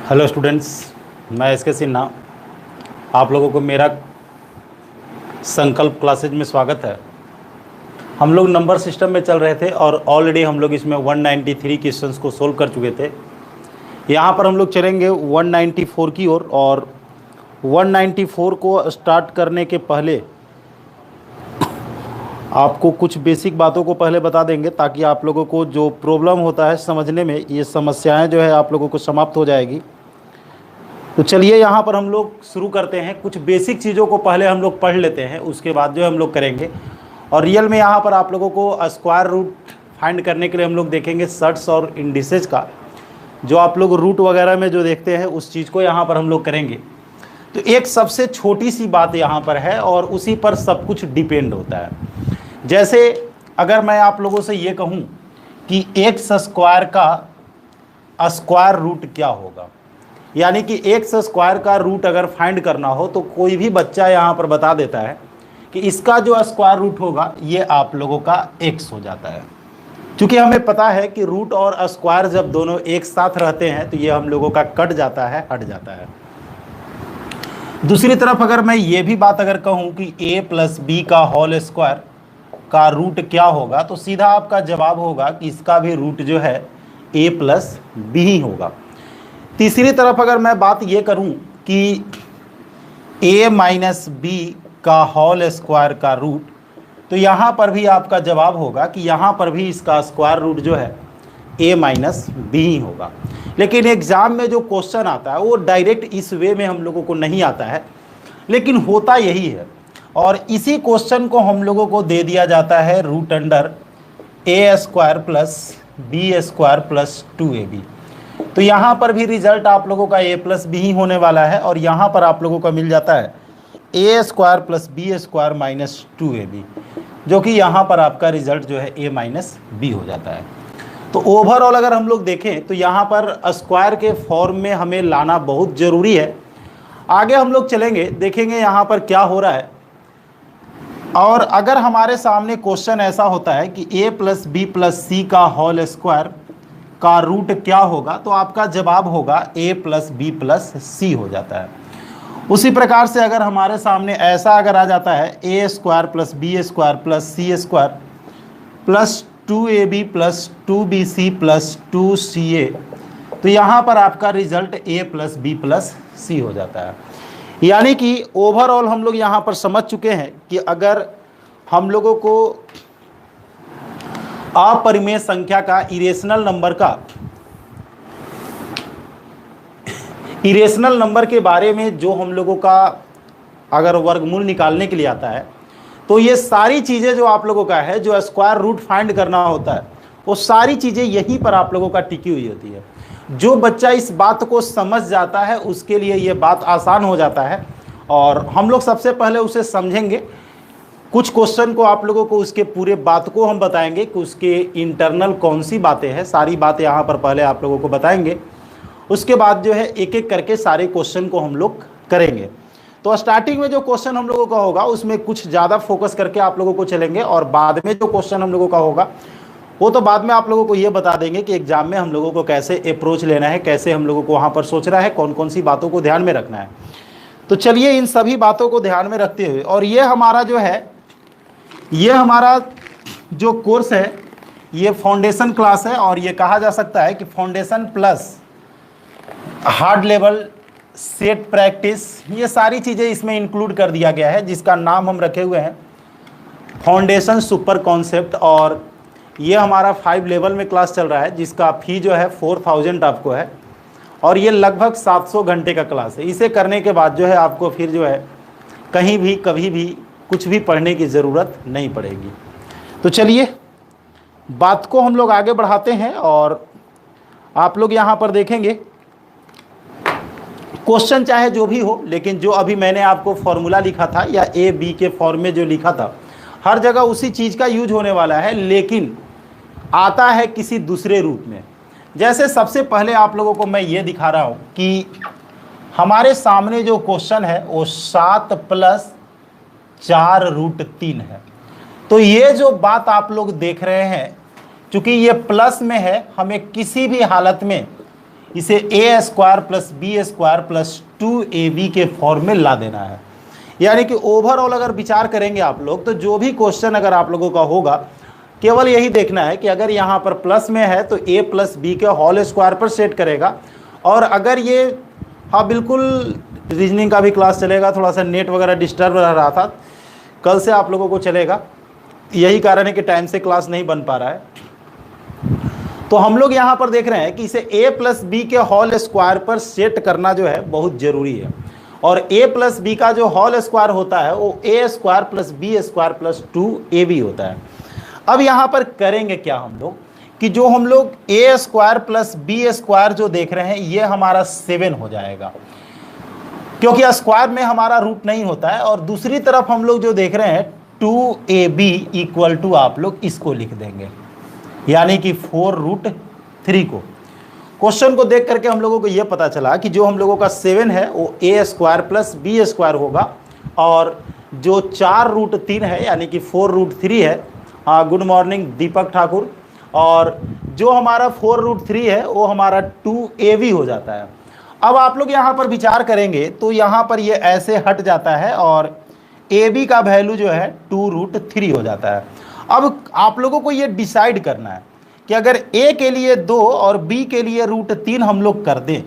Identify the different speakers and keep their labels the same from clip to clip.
Speaker 1: Hello students, मैं S के सिन्हा। आप लोगों को मेरा संकल्प क्लासेज में स्वागत है। हम लोग नंबर सिस्टम में चल रहे थे और ऑलरेडी हम लोग इसमें 193 क्वेश्चंस को सोल्व कर चुके थे। यहाँ पर हम लोग चलेंगे 194 की ओर और 194 को स्टार्ट करने के पहले आपको कुछ बेसिक बातों को पहले बता देंगे ताकि आप लोगों को जो प्रॉब्लम होता है समझने में, ये समस्याएं जो है आप लोगों को समाप्त हो जाएगी। तो चलिए यहाँ पर हम लोग शुरू करते हैं। कुछ बेसिक चीज़ों को पहले हम लोग पढ़ लेते हैं, उसके बाद जो है हम लोग करेंगे। और रियल में यहाँ पर आप लोगों को स्क्वायर रूट फाइंड करने के लिए हम लोग देखेंगे सर्ट्स और इंडिसेज का। जो आप लोग रूट वगैरह में जो देखते हैं उस चीज़ को यहाँ पर हम लोग करेंगे। तो एक सबसे छोटी सी बात यहाँ पर है और उसी पर सब कुछ डिपेंड होता है। जैसे अगर मैं आप लोगों से ये कहूँ कि एक्स स्क्वायर का स्क्वायर रूट क्या होगा, यानी कि एक्स स्क्वायर का रूट अगर फाइंड करना हो तो कोई भी बच्चा यहाँ पर बता देता है कि इसका जो स्क्वायर रूट होगा ये आप लोगों का एक्स हो जाता है। क्योंकि हमें पता है कि रूट और स्क्वायर जब दोनों एक साथ रहते हैं तो ये हम लोगों का कट जाता है, हट जाता है। दूसरी तरफ अगर मैं ये भी बात अगर कहूँ कि a प्लस बी का होल स्क्वायर का रूट क्या होगा, तो सीधा आपका जवाब होगा कि इसका भी रूट जो है a प्लस बी ही होगा। तीसरी तरफ अगर मैं बात ये करूं कि a माइनस बी का होल स्क्वायर का रूट, तो यहाँ पर भी आपका जवाब होगा कि यहाँ पर भी इसका स्क्वायर रूट जो है a माइनस बी ही होगा। लेकिन एग्ज़ाम में जो क्वेश्चन आता है वो डायरेक्ट इस वे में हम लोगों को नहीं आता है, लेकिन होता यही है। और इसी क्वेश्चन को हम लोगों को दे दिया जाता है root under a square plus B square plus 2ab। तो यहाँ पर भी रिजल्ट आप लोगों का a प्लस बी ही होने वाला है और यहाँ पर आप लोगों का मिल जाता है a square plus B square minus 2ab, जो कि यहाँ पर आपका रिजल्ट जो है a माइनस बी हो जाता है। तो ओवरऑल अगर हम लोग देखें तो यहाँ पर स्क्वायर के फॉर्म में हमें लाना बहुत ज़रूरी है। आगे हम लोग चलेंगे, देखेंगे यहाँ पर क्या हो रहा है। और अगर हमारे सामने क्वेश्चन ऐसा होता है कि a प्लस बी प्लस सी का होल स्क्वायर का रूट क्या होगा, तो आपका जवाब होगा a plus B plus C हो जाता है। उसी प्रकार से अगर हमारे सामने ऐसा अगर आ जाता है a square plus B square plus C square plus 2ab plus 2bc plus 2ca, तो यहाँ पर आपका result a plus B plus C हो जाता है। यानी कि ओवरऑल हम लोग यहाँ पर समझ चुके हैं कि अगर हम लोगों को अपरिमेय संख्या का इरेशनल नंबर के बारे में जो हम लोगों का अगर वर्गमूल निकालने के लिए आता है, तो ये सारी चीज़ें जो आप लोगों का है, जो स्क्वायर रूट फाइंड करना होता है, वो सारी चीज़ें यहीं पर आप लोगों का टिकी हुई होती है। जो बच्चा इस बात को समझ जाता है उसके लिए ये बात आसान हो जाता है। और हम लोग सबसे पहले उसे समझेंगे, कुछ क्वेश्चन को आप लोगों को उसके पूरे बात को हम बताएंगे कि उसके इंटरनल कौन सी बातें हैं, सारी बातें यहाँ पर पहले आप लोगों को बताएंगे। उसके बाद जो है एक एक करके सारे क्वेश्चन को हम लोग करेंगे। तो स्टार्टिंग में जो क्वेश्चन हम लोगों का होगा उसमें कुछ ज़्यादा फोकस करके आप लोगों को चलेंगे और बाद में जो क्वेश्चन हम लोगों का होगा वो तो बाद में आप लोगों को ये बता देंगे कि एग्जाम में हम लोगों को कैसे अप्रोच लेना है, कैसे हम लोगों को वहाँ पर सोचना है, कौन कौन सी बातों को ध्यान में रखना है। तो चलिए इन सभी बातों को ध्यान में रखते हुए, और ये हमारा जो है, ये हमारा जो कोर्स है ये फाउंडेशन क्लास है और ये कहा जा सकता है कि foundation plus hard level set practice, ये सारी चीज़ें इसमें इंक्लूड कर दिया गया है, जिसका नाम हम रखे हुए हैं फाउंडेशन सुपर कॉन्सेप्ट। और ये हमारा 5 लेवल में क्लास चल रहा है, जिसका फी जो है 4000 आपको है और ये लगभग 700 घंटे का क्लास है। इसे करने के बाद जो है आपको फिर जो है कहीं भी कभी भी कुछ भी पढ़ने की ज़रूरत नहीं पड़ेगी। तो चलिए बात को हम लोग आगे बढ़ाते हैं और आप लोग यहाँ पर देखेंगे क्वेश्चन चाहे जो भी हो, लेकिन जो अभी मैंने आपको फॉर्मूला लिखा था या ए बी के फॉर्म में जो लिखा था, हर जगह उसी चीज़ का यूज होने वाला है, लेकिन आता है किसी दूसरे रूप में। जैसे सबसे पहले आप लोगों को मैं ये दिखा रहा हूँ कि हमारे सामने जो क्वेश्चन है वो 7 प्लस 4 रूट 3 है। तो ये जो बात आप लोग देख रहे हैं, चूंकि ये प्लस में है, हमें किसी भी हालत में इसे A square plus B square plus 2ab के फॉर्म में ला देना है। यानी कि ओवरऑल अगर विचार करेंगे आप लोग तो जो भी क्वेश्चन अगर आप लोगों का होगा केवल यही देखना है कि अगर यहाँ पर प्लस में है तो a प्लस बी के होल स्क्वायर पर सेट करेगा। और अगर ये, हाँ बिल्कुल रीजनिंग का भी क्लास चलेगा, थोड़ा सा नेट वगैरह डिस्टर्ब रह रहा था, कल से आप लोगों को चलेगा, यही कारण है कि टाइम से क्लास नहीं बन पा रहा है। तो हम लोग यहाँ पर देख रहे हैं कि इसे a प्लस बी के होल स्क्वायर पर सेट करना जो है बहुत ज़रूरी है। और a प्लस बी का जो होल स्क्वायर होता है वो a square plus B square plus 2ab होता है। अब यहाँ पर करेंगे क्या हम लोग कि जो हम लोग a square plus B square जो देख रहे हैं ये हमारा 7 हो जाएगा, क्योंकि स्क्वायर में हमारा रूट नहीं होता है। और दूसरी तरफ हम लोग जो देख रहे हैं 2ab इक्वल टू आप लोग इसको लिख देंगे, यानी कि 4√3 को। क्वेश्चन को देख करके हम लोगों को यह पता चला कि जो हम लोगों का 7 है वो a square plus B square होगा, और जो 4√3 है यानी कि 4√3 है। हाँ, गुड मॉर्निंग दीपक ठाकुर। और जो हमारा 4√3 है वो हमारा 2ab हो जाता है। अब आप लोग यहाँ पर विचार करेंगे तो यहाँ पर ये ऐसे हट जाता है और ab का वैल्यू जो है 2√3 हो जाता है। अब आप लोगों को ये डिसाइड करना है कि अगर a के लिए 2 और b के लिए √3 हम लोग कर दें,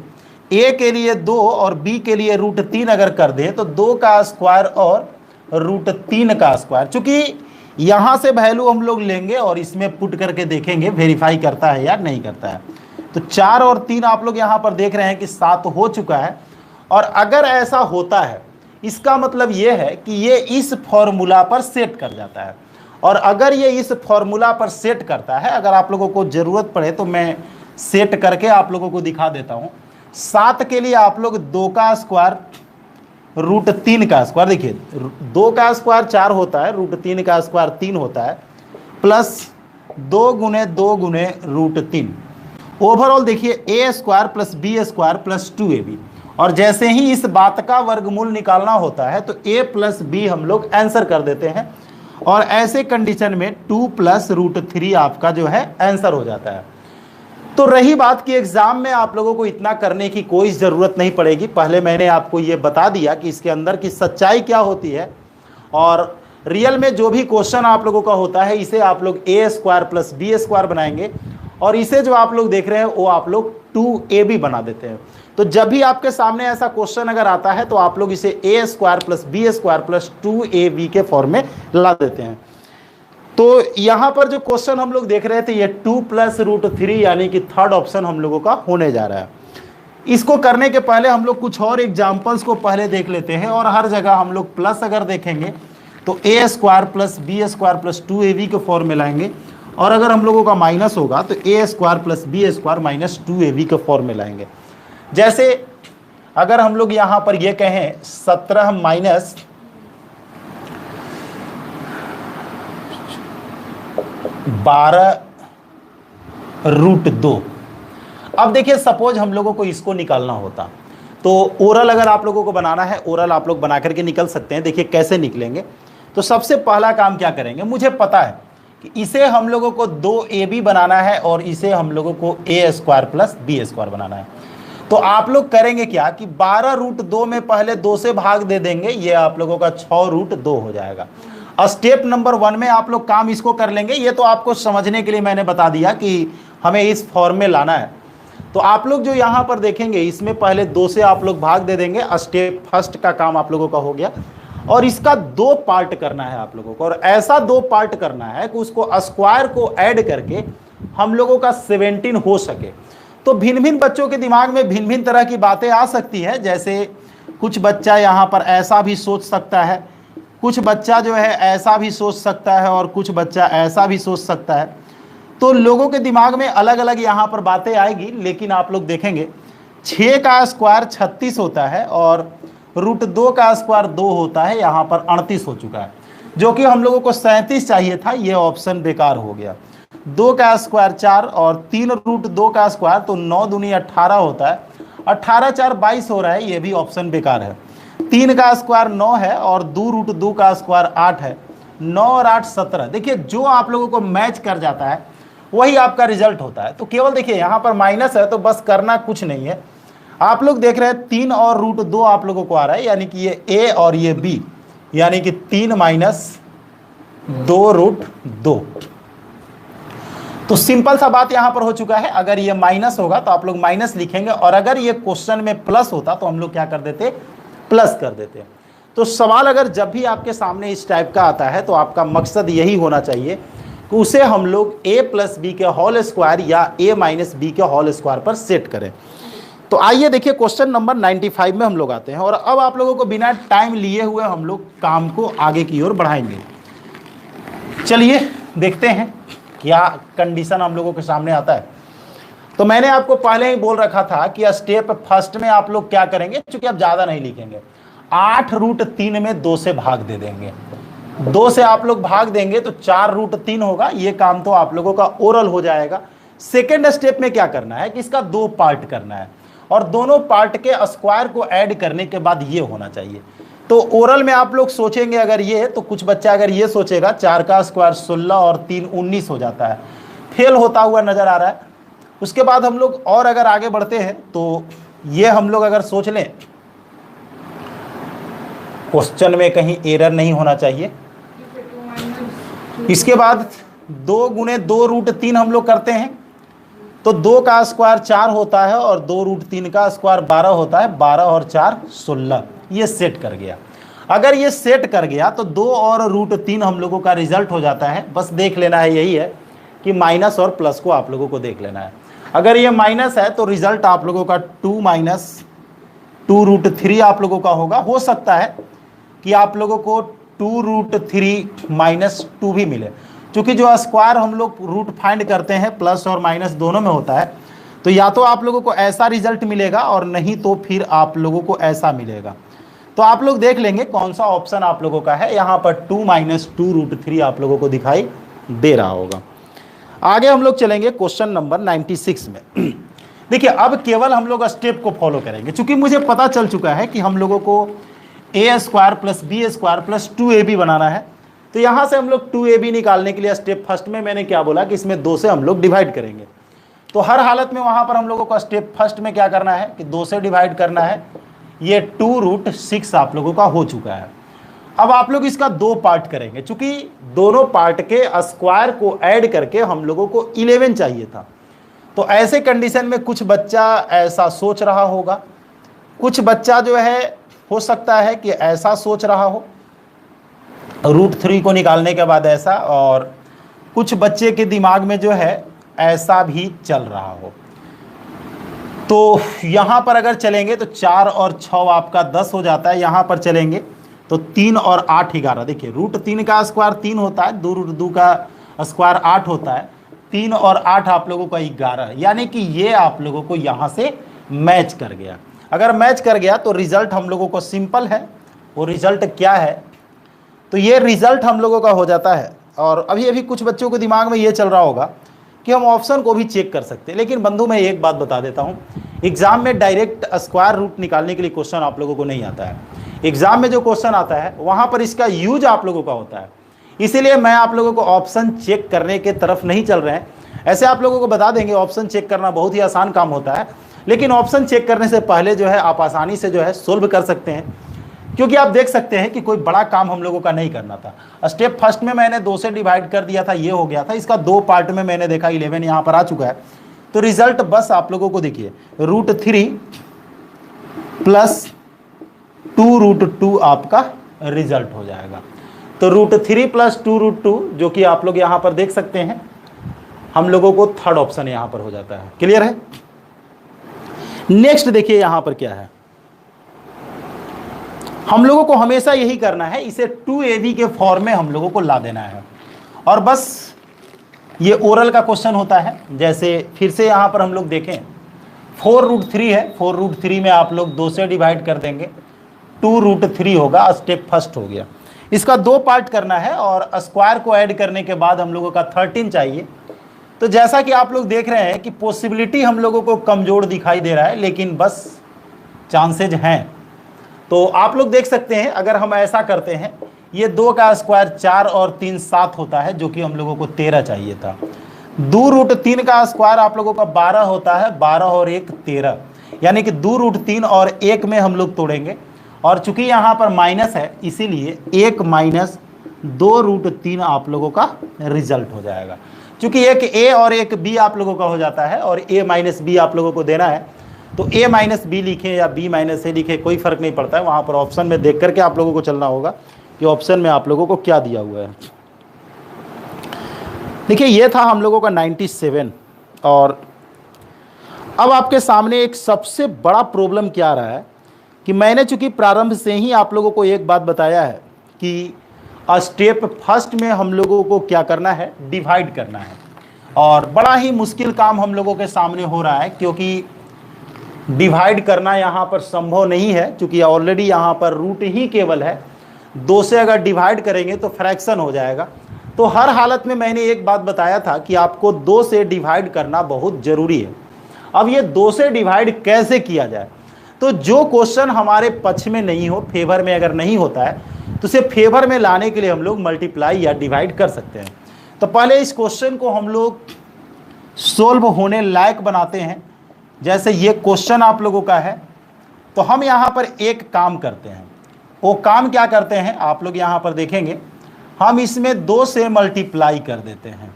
Speaker 1: a के लिए 2 और b के लिए √3 अगर कर दें तो 2 का स्क्वायर और √3 का स्क्वायर, चूंकि यहाँ से वैल्यू हम लोग लेंगे और इसमें पुट करके देखेंगे वेरीफाई करता है या नहीं करता है। तो 4 और 3 आप लोग यहाँ पर देख रहे हैं कि 7 हो चुका है। और अगर ऐसा होता है इसका मतलब ये है कि ये इस फॉर्मूला पर सेट कर जाता है। और अगर ये इस फॉर्मूला पर सेट करता है, अगर आप लोगों को ज़रूरत पड़े तो मैं सेट करके आप लोगों को दिखा देता हूँ। 7 के लिए आप लोग 2 का स्क्वायर √3 का स्क्वायर, देखिए 2 का स्क्वायर 4 होता है, √3 का स्क्वायर 3 होता है, प्लस 2 गुने 2 गुने √3। ओवरऑल देखिए a square plus B square plus 2ab। और जैसे ही इस बात का वर्गमूल निकालना होता है तो a प्लस बी हम लोग आंसर कर देते हैं, और ऐसे कंडीशन में 2 प्लस √3 आपका जो है आंसर हो जाता है। तो रही बात कि एग्जाम में आप लोगों को इतना करने की कोई ज़रूरत नहीं पड़ेगी। पहले मैंने आपको ये बता दिया कि इसके अंदर की सच्चाई क्या होती है, और रियल में जो भी क्वेश्चन आप लोगों का होता है इसे आप लोग a square plus B square बनाएंगे, और इसे जो आप लोग देख रहे हैं वो आप लोग 2ab बना देते हैं। तो जब भी आपके सामने ऐसा क्वेश्चन अगर आता है तो आप लोग इसे a square plus B square plus 2ab के फॉर्म में ला देते हैं। तो यहाँ पर जो क्वेश्चन हम लोग देख रहे थे ये 2 प्लस √3 यानी कि थर्ड ऑप्शन हम लोगों का होने जा रहा है। इसको करने के पहले हम लोग कुछ और एग्जाम्पल्स को पहले देख लेते हैं, और हर जगह हम लोग प्लस अगर देखेंगे तो a square plus B square plus 2ab के फॉर्म में लाएंगे, और अगर हम लोगों का माइनस होगा तो a square plus B square minus 2ab के फॉर्म में लाएंगे। जैसे अगर हम लोग यहाँ पर ये कहें 17 माइनस 12√2। अब देखिए सपोज हम लोगों को इसको निकालना होता तो ओरल अगर आप लोगों को बनाना है, ओरल आप लोग बना करके निकल सकते हैं। देखिए कैसे निकलेंगे। तो सबसे पहला काम क्या करेंगे, मुझे पता है कि इसे हम लोगों को 2ab बनाना है और इसे हम लोगों को a square plus B square बनाना है। तो आप लोग करेंगे क्या कि 12√2 में पहले 2 से भाग दे देंगे, ये आप लोगों का 6√2 हो जाएगा। स्टेप नंबर 1 में आप लोग काम इसको कर लेंगे। ये तो आपको समझने के लिए मैंने बता दिया कि हमें इस फॉर्म में लाना है। तो आप लोग जो यहाँ पर देखेंगे इसमें पहले 2 से आप लोग भाग दे देंगे। स्टेप फर्स्ट का काम आप लोगों का हो गया, और इसका 2 पार्ट करना है आप लोगों को, और ऐसा 2 पार्ट करना है कि उसको स्क्वायर को ऐड करके हम लोगों का 17 हो सके। तो भिन्न भिन्न बच्चों के दिमाग में भिन्न भिन्न तरह की बातें आ सकती है। जैसे कुछ बच्चा यहाँ पर ऐसा भी सोच सकता है, कुछ बच्चा जो है ऐसा भी सोच सकता है, और कुछ बच्चा ऐसा भी सोच सकता है। तो लोगों के दिमाग में अलग अलग यहाँ पर बातें आएगी। लेकिन आप लोग देखेंगे 6 का स्क्वायर 36 होता है और √2 का स्क्वायर 2 होता है, यहाँ पर 38 हो चुका है, जो कि हम लोगों को 37 चाहिए था। ये ऑप्शन बेकार हो गया। 2 का स्क्वायर 4 और 3√2 का स्क्वायर, तो 9 दूनी 18 होता है, 18 4 22 हो रहा है, ये भी ऑप्शन बेकार है। 3 का स्क्वायर 9 है और 2√2 का स्क्वायर 8 है, 9 और 8 17। देखिए जो आप लोगों को मैच कर जाता है वही आपका रिजल्ट होता है। तो केवल देखिए यहाँ पर माइनस है तो बस करना कुछ नहीं है। आप लोग देख रहे हैं 3 और √2 आप लोगों को आ रहा है, यानी कि ये a और ये b, यानी कि 3 माइनस 2√2। तो सिंपल सा बात यहां पर हो चुका है। अगर ये माइनस होगा तो आप लोग माइनस लिखेंगे, और अगर ये क्वेश्चन में प्लस होता तो हम लोग क्या कर देते, प्लस कर देते। तो सवाल अगर जब भी आपके सामने इस टाइप का आता है तो आपका मकसद यही होना चाहिए कि उसे हम लोग a + b के होल स्क्वायर या a - b के होल स्क्वायर पर सेट करें। तो आइए देखिए क्वेश्चन नंबर 95 में हम लोग आते हैं, और अब आप लोगों को बिना टाइम लिए हुए हम लोग काम को आगे की ओर बढ़ाएंगे। चलिए देखते हैं क्या कंडीशन हम लोगों के सामने आता है। तो मैंने आपको पहले ही बोल रखा था कि स्टेप फर्स्ट में आप लोग क्या करेंगे, चूंकि आप ज्यादा नहीं लिखेंगे, 8√3 में 2 से भाग दे देंगे। 2 से आप लोग भाग देंगे तो 4√3 होगा। ये काम तो आप लोगों का ओरल हो जाएगा। सेकेंड स्टेप में क्या करना है कि इसका 2 पार्ट करना है, और दोनों पार्ट के स्क्वायर को ऐड करने के बाद ये होना चाहिए। तो ओरल में आप लोग सोचेंगे अगर ये, तो कुछ बच्चा अगर ये सोचेगा 4 का स्क्वायर 16 और 3 19 हो जाता है, फेल होता हुआ नजर आ रहा है। उसके बाद हम लोग और अगर आगे बढ़ते हैं तो ये हम लोग अगर सोच लें, क्वेश्चन में कहीं एरर नहीं होना चाहिए। इसके बाद 2 गुणे 2√3 हम लोग करते हैं, तो 2 का स्क्वायर 4 होता है और 2√3 का स्क्वायर 12 होता है। 12 और 4 16, ये सेट कर गया। अगर ये सेट कर गया तो 2 और √3 हम लोगों का रिजल्ट हो जाता है। बस देख लेना है, यही है कि माइनस और प्लस को आप लोगों को देख लेना है। अगर ये माइनस है तो रिजल्ट आप लोगों का 2 माइनस 2√3 आप लोगों का होगा। हो सकता है कि आप लोगों को 2√3 माइनस 2 भी मिले, क्योंकि जो स्क्वायर हम लोग रूट फाइंड करते हैं प्लस और माइनस दोनों में होता है। तो या तो आप लोगों को ऐसा रिजल्ट मिलेगा और नहीं तो फिर आप लोगों को ऐसा मिलेगा। तो आप लोग देख लेंगे कौन सा ऑप्शन आप लोगों का है। यहाँ पर 2 माइनस 2√3 आप लोगों को दिखाई दे रहा होगा। आगे हम लोग चलेंगे क्वेश्चन नंबर 96 में। देखिए अब केवल हम लोग स्टेप को फॉलो करेंगे, क्योंकि मुझे पता चल चुका है कि हम लोगों को a² + b² + 2ab बनाना है। तो यहाँ से हम लोग 2ab निकालने के लिए स्टेप फर्स्ट में मैंने क्या बोला कि इसमें 2 से हम लोग डिवाइड करेंगे। तो हर हालत में वहाँ पर हम लोगों को स्टेप फर्स्ट में क्या करना है कि 2 से डिवाइड करना है। ये 2√6 आप लोगों का हो चुका है। अब आप लोग इसका 2 पार्ट करेंगे, चूंकि दोनों पार्ट के स्क्वायर को ऐड करके हम लोगों को 11 चाहिए था। तो ऐसे कंडीशन में कुछ बच्चा ऐसा सोच रहा होगा, कुछ बच्चा जो है हो सकता है कि ऐसा सोच रहा हो √3 को निकालने के बाद ऐसा, और कुछ बच्चे के दिमाग में जो है ऐसा भी चल रहा हो। तो यहाँ पर अगर चलेंगे तो 4 और 6 आपका 10 हो जाता है। यहाँ पर चलेंगे तो 3 और 8 11। देखिए √3 का स्क्वायर 3 होता है, 2√2 का स्क्वायर 8 होता है, 3 और 8 आप लोगों का 11, यानी कि ये आप लोगों को यहाँ से मैच कर गया। अगर मैच कर गया तो रिजल्ट हम लोगों को सिंपल है। वो रिजल्ट क्या है, तो ये रिजल्ट हम लोगों का हो जाता है। और अभी अभी कुछ बच्चों के दिमाग में ये चल रहा होगा कि हम ऑप्शन को भी चेक कर सकते हैं, लेकिन बंधु मैं एक बात बता देता हूँ, एग्जाम में डायरेक्ट स्क्वायर रूट निकालने के लिए क्वेश्चन आप लोगों को नहीं आता है। एग्जाम में जो क्वेश्चन आता है वहाँ पर इसका यूज आप लोगों का होता है। इसीलिए मैं आप लोगों को ऑप्शन चेक करने के तरफ नहीं चल रहे हैं। ऐसे आप लोगों को बता देंगे ऑप्शन चेक करना बहुत ही आसान काम होता है, लेकिन ऑप्शन चेक करने से पहले जो है आप आसानी से जो है सोल्व कर सकते हैं, क्योंकि आप देख सकते हैं कि कोई बड़ा काम हम लोगों का नहीं करना था। स्टेप फर्स्ट में मैंने 2 से डिवाइड कर दिया था, ये हो गया था। इसका 2 पार्ट में मैंने देखा 11 यहाँ पर आ चुका है। तो रिजल्ट बस आप लोगों को देखिए √3 + 2√2 आपका रिजल्ट हो जाएगा। तो √3 + 2√2 जो कि आप लोग यहाँ पर देख सकते हैं, हम लोगों को थर्ड ऑप्शन यहाँ पर हो जाता है। क्लियर है? नेक्स्ट देखिए यहाँ पर क्या है, हम लोगों को हमेशा यही करना है, इसे 2ab के फॉर्म में हम लोगों को ला देना है। और बस ये ओरल का क्वेश्चन होता है। जैसे फिर से यहाँ पर हम लोग देखें 4√3 है, 4√3 में आप लोग 2 से डिवाइड कर देंगे, 2√3 होगा। स्टेप फर्स्ट हो गया। इसका 2 पार्ट करना है और स्क्वायर को ऐड करने के बाद हम लोगों का 13 चाहिए। तो जैसा कि आप लोग देख रहे हैं कि पॉसिबिलिटी हम लोगों को कमजोर दिखाई दे रहा है, लेकिन बस चांसेज हैं। तो आप लोग देख सकते हैं अगर हम ऐसा करते हैं, ये 2 का स्क्वायर 4 और 3 7 होता है, जो कि हम लोगों को 13 चाहिए था। 2√3 का स्क्वायर आप लोगों का 12 होता है, 12 और 1 13, यानी कि 2√3 और 1 में हम लोग तोड़ेंगे, और चूंकि यहाँ पर माइनस है इसीलिए 1 माइनस 2√3 आप लोगों का रिजल्ट हो जाएगा। चूंकि एक ए और एक बी आप लोगों का हो जाता है और ए माइनस बी आप लोगों को देना है, तो ए माइनस बी लिखें या बी माइनस ए लिखें कोई फर्क नहीं पड़ता है, वहाँ पर ऑप्शन में देख करके आप लोगों को चलना होगा कि ऑप्शन में आप लोगों को क्या दिया हुआ है। देखिए ये था हम लोगों का 97। और अब आपके सामने एक सबसे बड़ा प्रॉब्लम क्या आ रहा है कि मैंने चूंकि प्रारंभ से ही आप लोगों को एक बात बताया है कि स्टेप फर्स्ट में हम लोगों को क्या करना है, डिवाइड करना है, और बड़ा ही मुश्किल काम हम लोगों के सामने हो रहा है क्योंकि डिवाइड करना यहाँ पर संभव नहीं है, क्योंकि ऑलरेडी यहाँ पर रूट ही केवल है। 2 से अगर डिवाइड करेंगे तो फ्रैक्शन हो जाएगा। तो हर हालत में मैंने एक बात बताया था कि आपको 2 से डिवाइड करना बहुत ज़रूरी है। अब ये 2 से डिवाइड कैसे किया जाए, तो जो क्वेश्चन हमारे पक्ष में नहीं हो, फेवर में अगर नहीं होता है, तो उसे फेवर में लाने के लिए हम लोग मल्टीप्लाई या डिवाइड कर सकते हैं। तो पहले इस क्वेश्चन को हम लोग सोल्व होने लायक बनाते हैं। जैसे ये क्वेश्चन आप लोगों का है, तो हम यहाँ पर एक काम करते हैं। वो काम क्या करते हैं आप लोग यहाँ पर देखेंगे, हम इसमें 2 से मल्टीप्लाई कर देते हैं,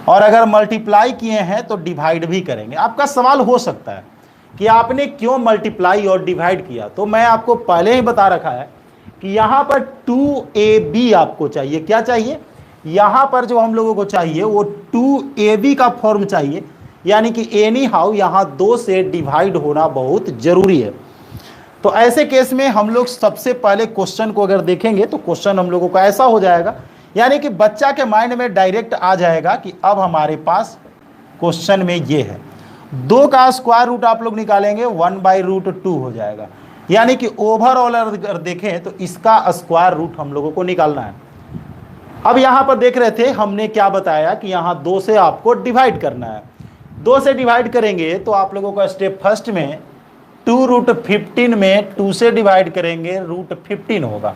Speaker 1: और अगर मल्टीप्लाई किए हैं तो डिवाइड भी करेंगे। आपका सवाल हो सकता है कि आपने क्यों मल्टीप्लाई और डिवाइड किया, तो मैं आपको पहले ही बता रखा है कि यहाँ पर 2ab आपको चाहिए। क्या चाहिए, यहाँ पर जो हम लोगों को चाहिए वो 2ab का फॉर्म चाहिए, यानी कि एनी हाउ यहाँ 2 से डिवाइड होना बहुत जरूरी है। तो ऐसे केस में हम लोग सबसे पहले क्वेश्चन को अगर देखेंगे तो क्वेश्चन हम लोगों का ऐसा हो जाएगा, यानी कि बच्चा के माइंड में डायरेक्ट आ जाएगा कि अब हमारे पास क्वेश्चन में ये है। 2 का स्क्वायर रूट आप लोग निकालेंगे 1/√2 हो जाएगा, यानी कि ओवरऑल अगर देखें तो इसका स्क्वायर रूट हम लोगों को निकालना है। अब यहाँ पर देख रहे थे हमने क्या बताया कि यहाँ 2 से आपको डिवाइड करना है। 2 से डिवाइड करेंगे तो आप लोगों का स्टेप फर्स्ट में 2√15 में 2 से डिवाइड करेंगे √15 होगा,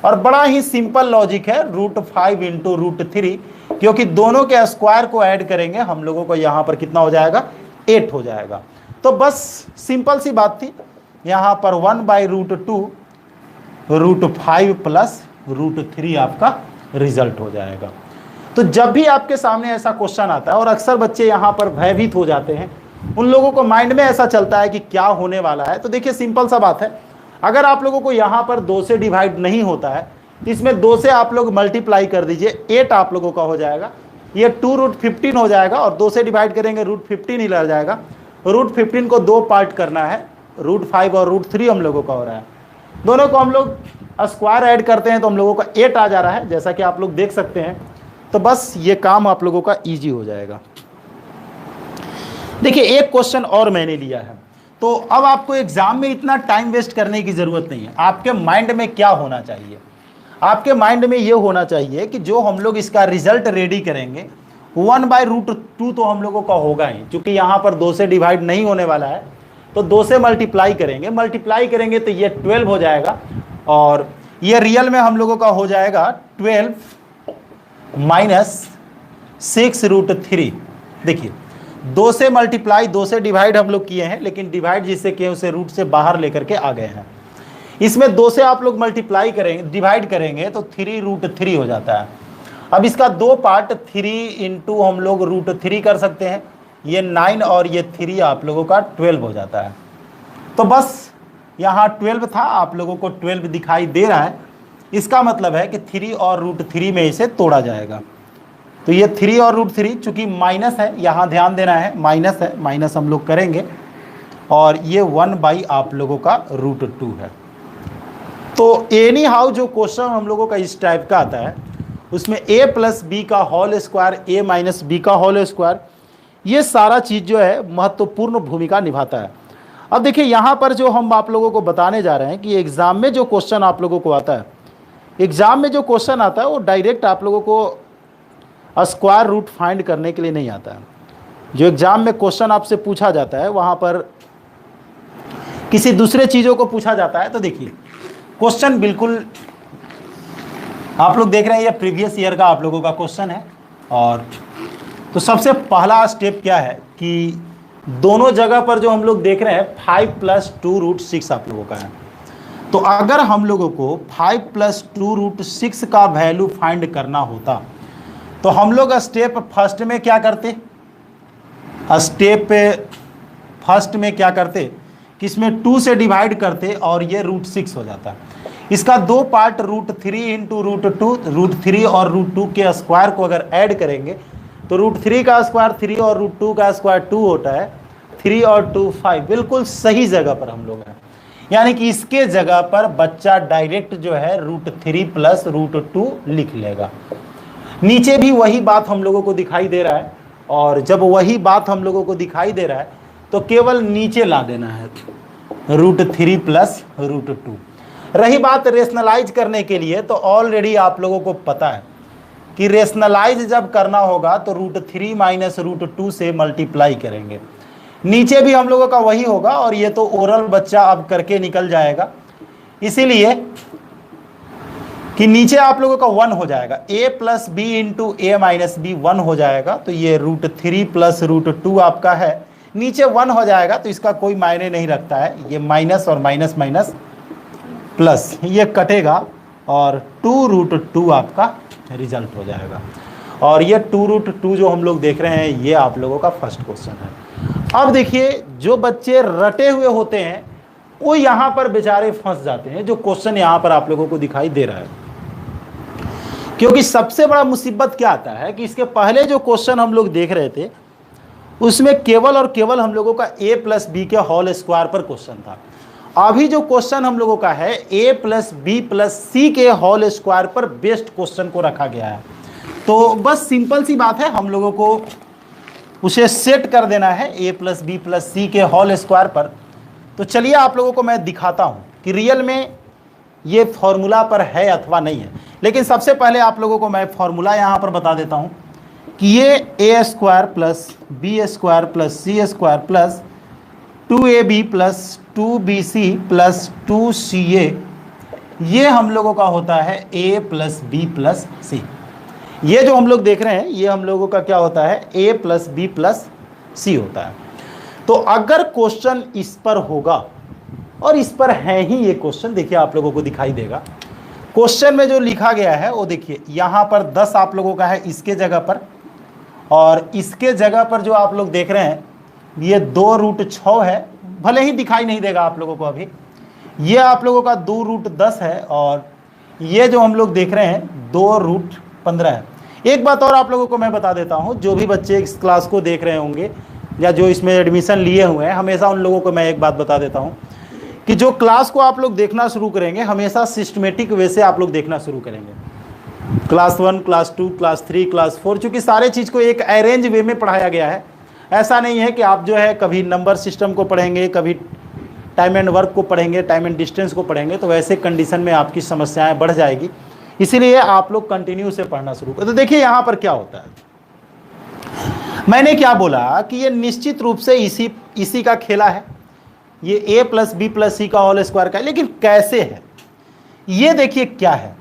Speaker 1: और बड़ा ही सिंपल लॉजिक है, √5 × √3, क्योंकि दोनों के स्क्वायर को ऐड करेंगे हम लोगों को यहाँ पर कितना हो जाएगा, 8 हो जाएगा। तो बस सिंपल सी बात थी, यहाँ पर 1/√2 √5 प्लस √3 आपका रिजल्ट हो जाएगा। तो जब भी आपके सामने ऐसा क्वेश्चन आता है, और अक्सर बच्चे यहाँ पर भयभीत हो जाते हैं, उन लोगों को माइंड में ऐसा चलता है कि क्या होने वाला है, तो देखिए सिंपल सा बात है, अगर आप लोगों को यहाँ पर 2 से डिवाइड नहीं होता है, इसमें 2 से आप लोग मल्टीप्लाई कर दीजिए, 8 आप लोगों का हो जाएगा, ये 2√15 हो जाएगा, और 2 से डिवाइड करेंगे √15 ही रह जाएगा। √15 को 2 पार्ट करना है, √5 और √3 हम लोगों का हो रहा है, दोनों को हम लोग स्क्वायर ऐड करते हैं तो हम लोगों का 8 आ जा रहा है, जैसा कि आप लोग देख सकते हैं। तो बस ये काम आप लोगों का ईजी हो जाएगा। देखिए एक क्वेश्चन और मैंने लिया है, तो अब आपको एग्जाम में इतना टाइम वेस्ट करने की ज़रूरत नहीं है। आपके माइंड में क्या होना चाहिए, आपके माइंड में ये होना चाहिए कि जो हम लोग इसका रिजल्ट रेडी करेंगे 1/√2 तो हम लोगों का होगा ही, क्योंकि यहाँ पर 2 से डिवाइड नहीं होने वाला है, तो 2 से मल्टीप्लाई करेंगे तो ये 12 हो जाएगा, और ये रियल में हम लोगों का हो जाएगा 12 - 6√3। देखिए 2 से मल्टीप्लाई 2 से डिवाइड हम लोग किए हैं, लेकिन डिवाइड जिससे किए उसे रूट से बाहर लेकर के आ गए हैं। इसमें 2 से आप लोग मल्टीप्लाई करेंगे, डिवाइड करेंगे तो 3√3 हो जाता है। अब इसका 2 पार्ट 3 × हम लोग √3 कर सकते हैं, ये 9 और ये 3 आप लोगों का 12 हो जाता है। तो बस यहाँ 12 था, आप लोगों को 12 दिखाई दे रहा है, इसका मतलब है कि 3 और √3 में इसे तोड़ा जाएगा। तो ये 3 और √3 चूंकि माइनस है, यहाँ ध्यान देना है, माइनस है, माइनस हम लोग करेंगे, और ये 1/ आप लोगों का √2 है। तो एनी हाउ जो क्वेश्चन हम लोगों का इस टाइप का आता है, उसमें a + b का होल स्क्वायर, a - b का होल स्क्वायर, ये सारा चीज़ जो है महत्वपूर्ण भूमिका निभाता है। अब देखिए यहाँ पर जो हम आप लोगों को बताने जा रहे हैं कि एग्ज़ाम में जो क्वेश्चन आप लोगों को आता है, एग्ज़ाम में जो क्वेश्चन आता है वो डायरेक्ट आप लोगों को स्क्वायर रूट फाइंड करने के लिए नहीं आता है। जो एग्ज़ाम में क्वेश्चन आपसे पूछा जाता है वहाँ पर किसी दूसरे चीज़ों को पूछा जाता है। तो देखिए क्वेश्चन बिल्कुल आप लोग देख रहे हैं, ये प्रीवियस ईयर का आप लोगों का क्वेश्चन है, और तो सबसे पहला स्टेप क्या है कि दोनों जगह पर जो हम लोग देख रहे हैं 5 + 2√6 आप लोगों का है। तो अगर हम लोगों को 5 + 2√6 का वैल्यू फाइंड करना होता तो हम लोग स्टेप फर्स्ट में क्या करते, कि इसमें 2 से डिवाइड करते और ये √6 हो जाता। इसका दो पार्ट √3 × √2, √3 और √2 के स्क्वायर को अगर ऐड करेंगे तो √3 का स्क्वायर 3 और √2 का स्क्वायर 2 होता है। 3 और 2 5, बिल्कुल सही जगह पर हम लोग हैं। यानी कि इसके जगह पर बच्चा डायरेक्ट जो है √3 + √2 लिख लेगा। नीचे भी वही बात हम लोगों को दिखाई दे रहा है, और जब वही बात हम लोगों को दिखाई दे रहा है तो केवल नीचे ला देना है √3 + √2। रही बात रेशनलाइज करने के लिए, तो ऑलरेडी आप लोगों को पता है कि रेशनलाइज जब करना होगा तो √3 - √2 से मल्टीप्लाई करेंगे। नीचे भी हम लोगों का वही होगा, और ये तो ओरल बच्चा अब करके निकल जाएगा, इसीलिए कि नीचे आप लोगों का 1 हो जाएगा। a + b × a - b 1 हो जाएगा। तो ये √3 + √2 आपका है, नीचे 1 हो जाएगा, तो इसका कोई मायने नहीं रखता है। ये माइनस और माइनस माइनस प्लस, ये कटेगा और 2√2 आपका रिजल्ट हो जाएगा। और ये 2√2 जो हम लोग देख रहे हैं, ये आप लोगों का फर्स्ट क्वेश्चन है। अब देखिए, जो बच्चे रटे हुए होते हैं वो यहाँ पर बेचारे फंस जाते हैं, जो क्वेश्चन यहाँ पर आप लोगों को दिखाई दे रहा है। क्योंकि सबसे बड़ा मुसीबत क्या आता है कि इसके पहले जो क्वेश्चन हम लोग देख रहे थे उसमें केवल और केवल हम लोगों का a + b के होल स्क्वायर पर क्वेश्चन था। अभी जो क्वेश्चन हम लोगों का है a + b + c के होल स्क्वायर पर बेस्ड क्वेश्चन को रखा गया है। तो बस सिंपल सी बात है, हम लोगों को उसे सेट कर देना है a + b + c के होल स्क्वायर पर। तो चलिए आप लोगों को मैं दिखाता हूं कि रियल में ये फॉर्मूला पर है अथवा नहीं है। लेकिन सबसे पहले आप लोगों को मैं फॉर्मूला यहां पर बता देता हूं कि ये a² + b² + c² + 2ab + 2bc + 2ca, ये हम लोगों का होता है a + b + c। ये जो हम लोग देख रहे हैं ये हम लोगों का क्या होता है, a + b + c होता है। तो अगर क्वेश्चन इस पर होगा, और इस पर है ही ये क्वेश्चन, देखिए आप लोगों को दिखाई देगा क्वेश्चन में जो लिखा गया है वो देखिए, यहाँ पर 10 आप लोगों का है इसके जगह पर, और इसके जगह पर जो आप लोग देख रहे हैं ये 2√6 है। भले ही दिखाई नहीं देगा आप लोगों को अभी, ये आप लोगों का 2√10 है, और ये जो हम लोग देख रहे हैं 2√15 है। एक बात और आप लोगों को मैं बता देता हूँ, जो भी बच्चे इस क्लास को देख रहे होंगे या जो इसमें एडमिशन लिए हुए हैं, हमेशा उन लोगों को मैं एक बात बता देता हूँ कि जो क्लास को आप लोग देखना शुरू करेंगे, हमेशा सिस्टमेटिक वे से आप लोग देखना शुरू करेंगे। क्लास 1, क्लास 2, क्लास 3, क्लास 4, चूँकि सारे चीज़ को एक अरेंज वे में पढ़ाया गया है। ऐसा नहीं है कि आप जो है कभी नंबर सिस्टम को पढ़ेंगे, कभी टाइम एंड वर्क को पढ़ेंगे, टाइम एंड डिस्टेंस को पढ़ेंगे, तो वैसे कंडीशन में आपकी समस्याएं बढ़ जाएगी। इसीलिए आप लोग कंटिन्यू से पढ़ना शुरू करें। तो देखिए यहाँ पर क्या होता है, मैंने क्या बोला कि ये निश्चित रूप से इसी का खेला है, ये a + b + c का होल स्क्वायर का है। लेकिन कैसे है ये देखिए क्या है,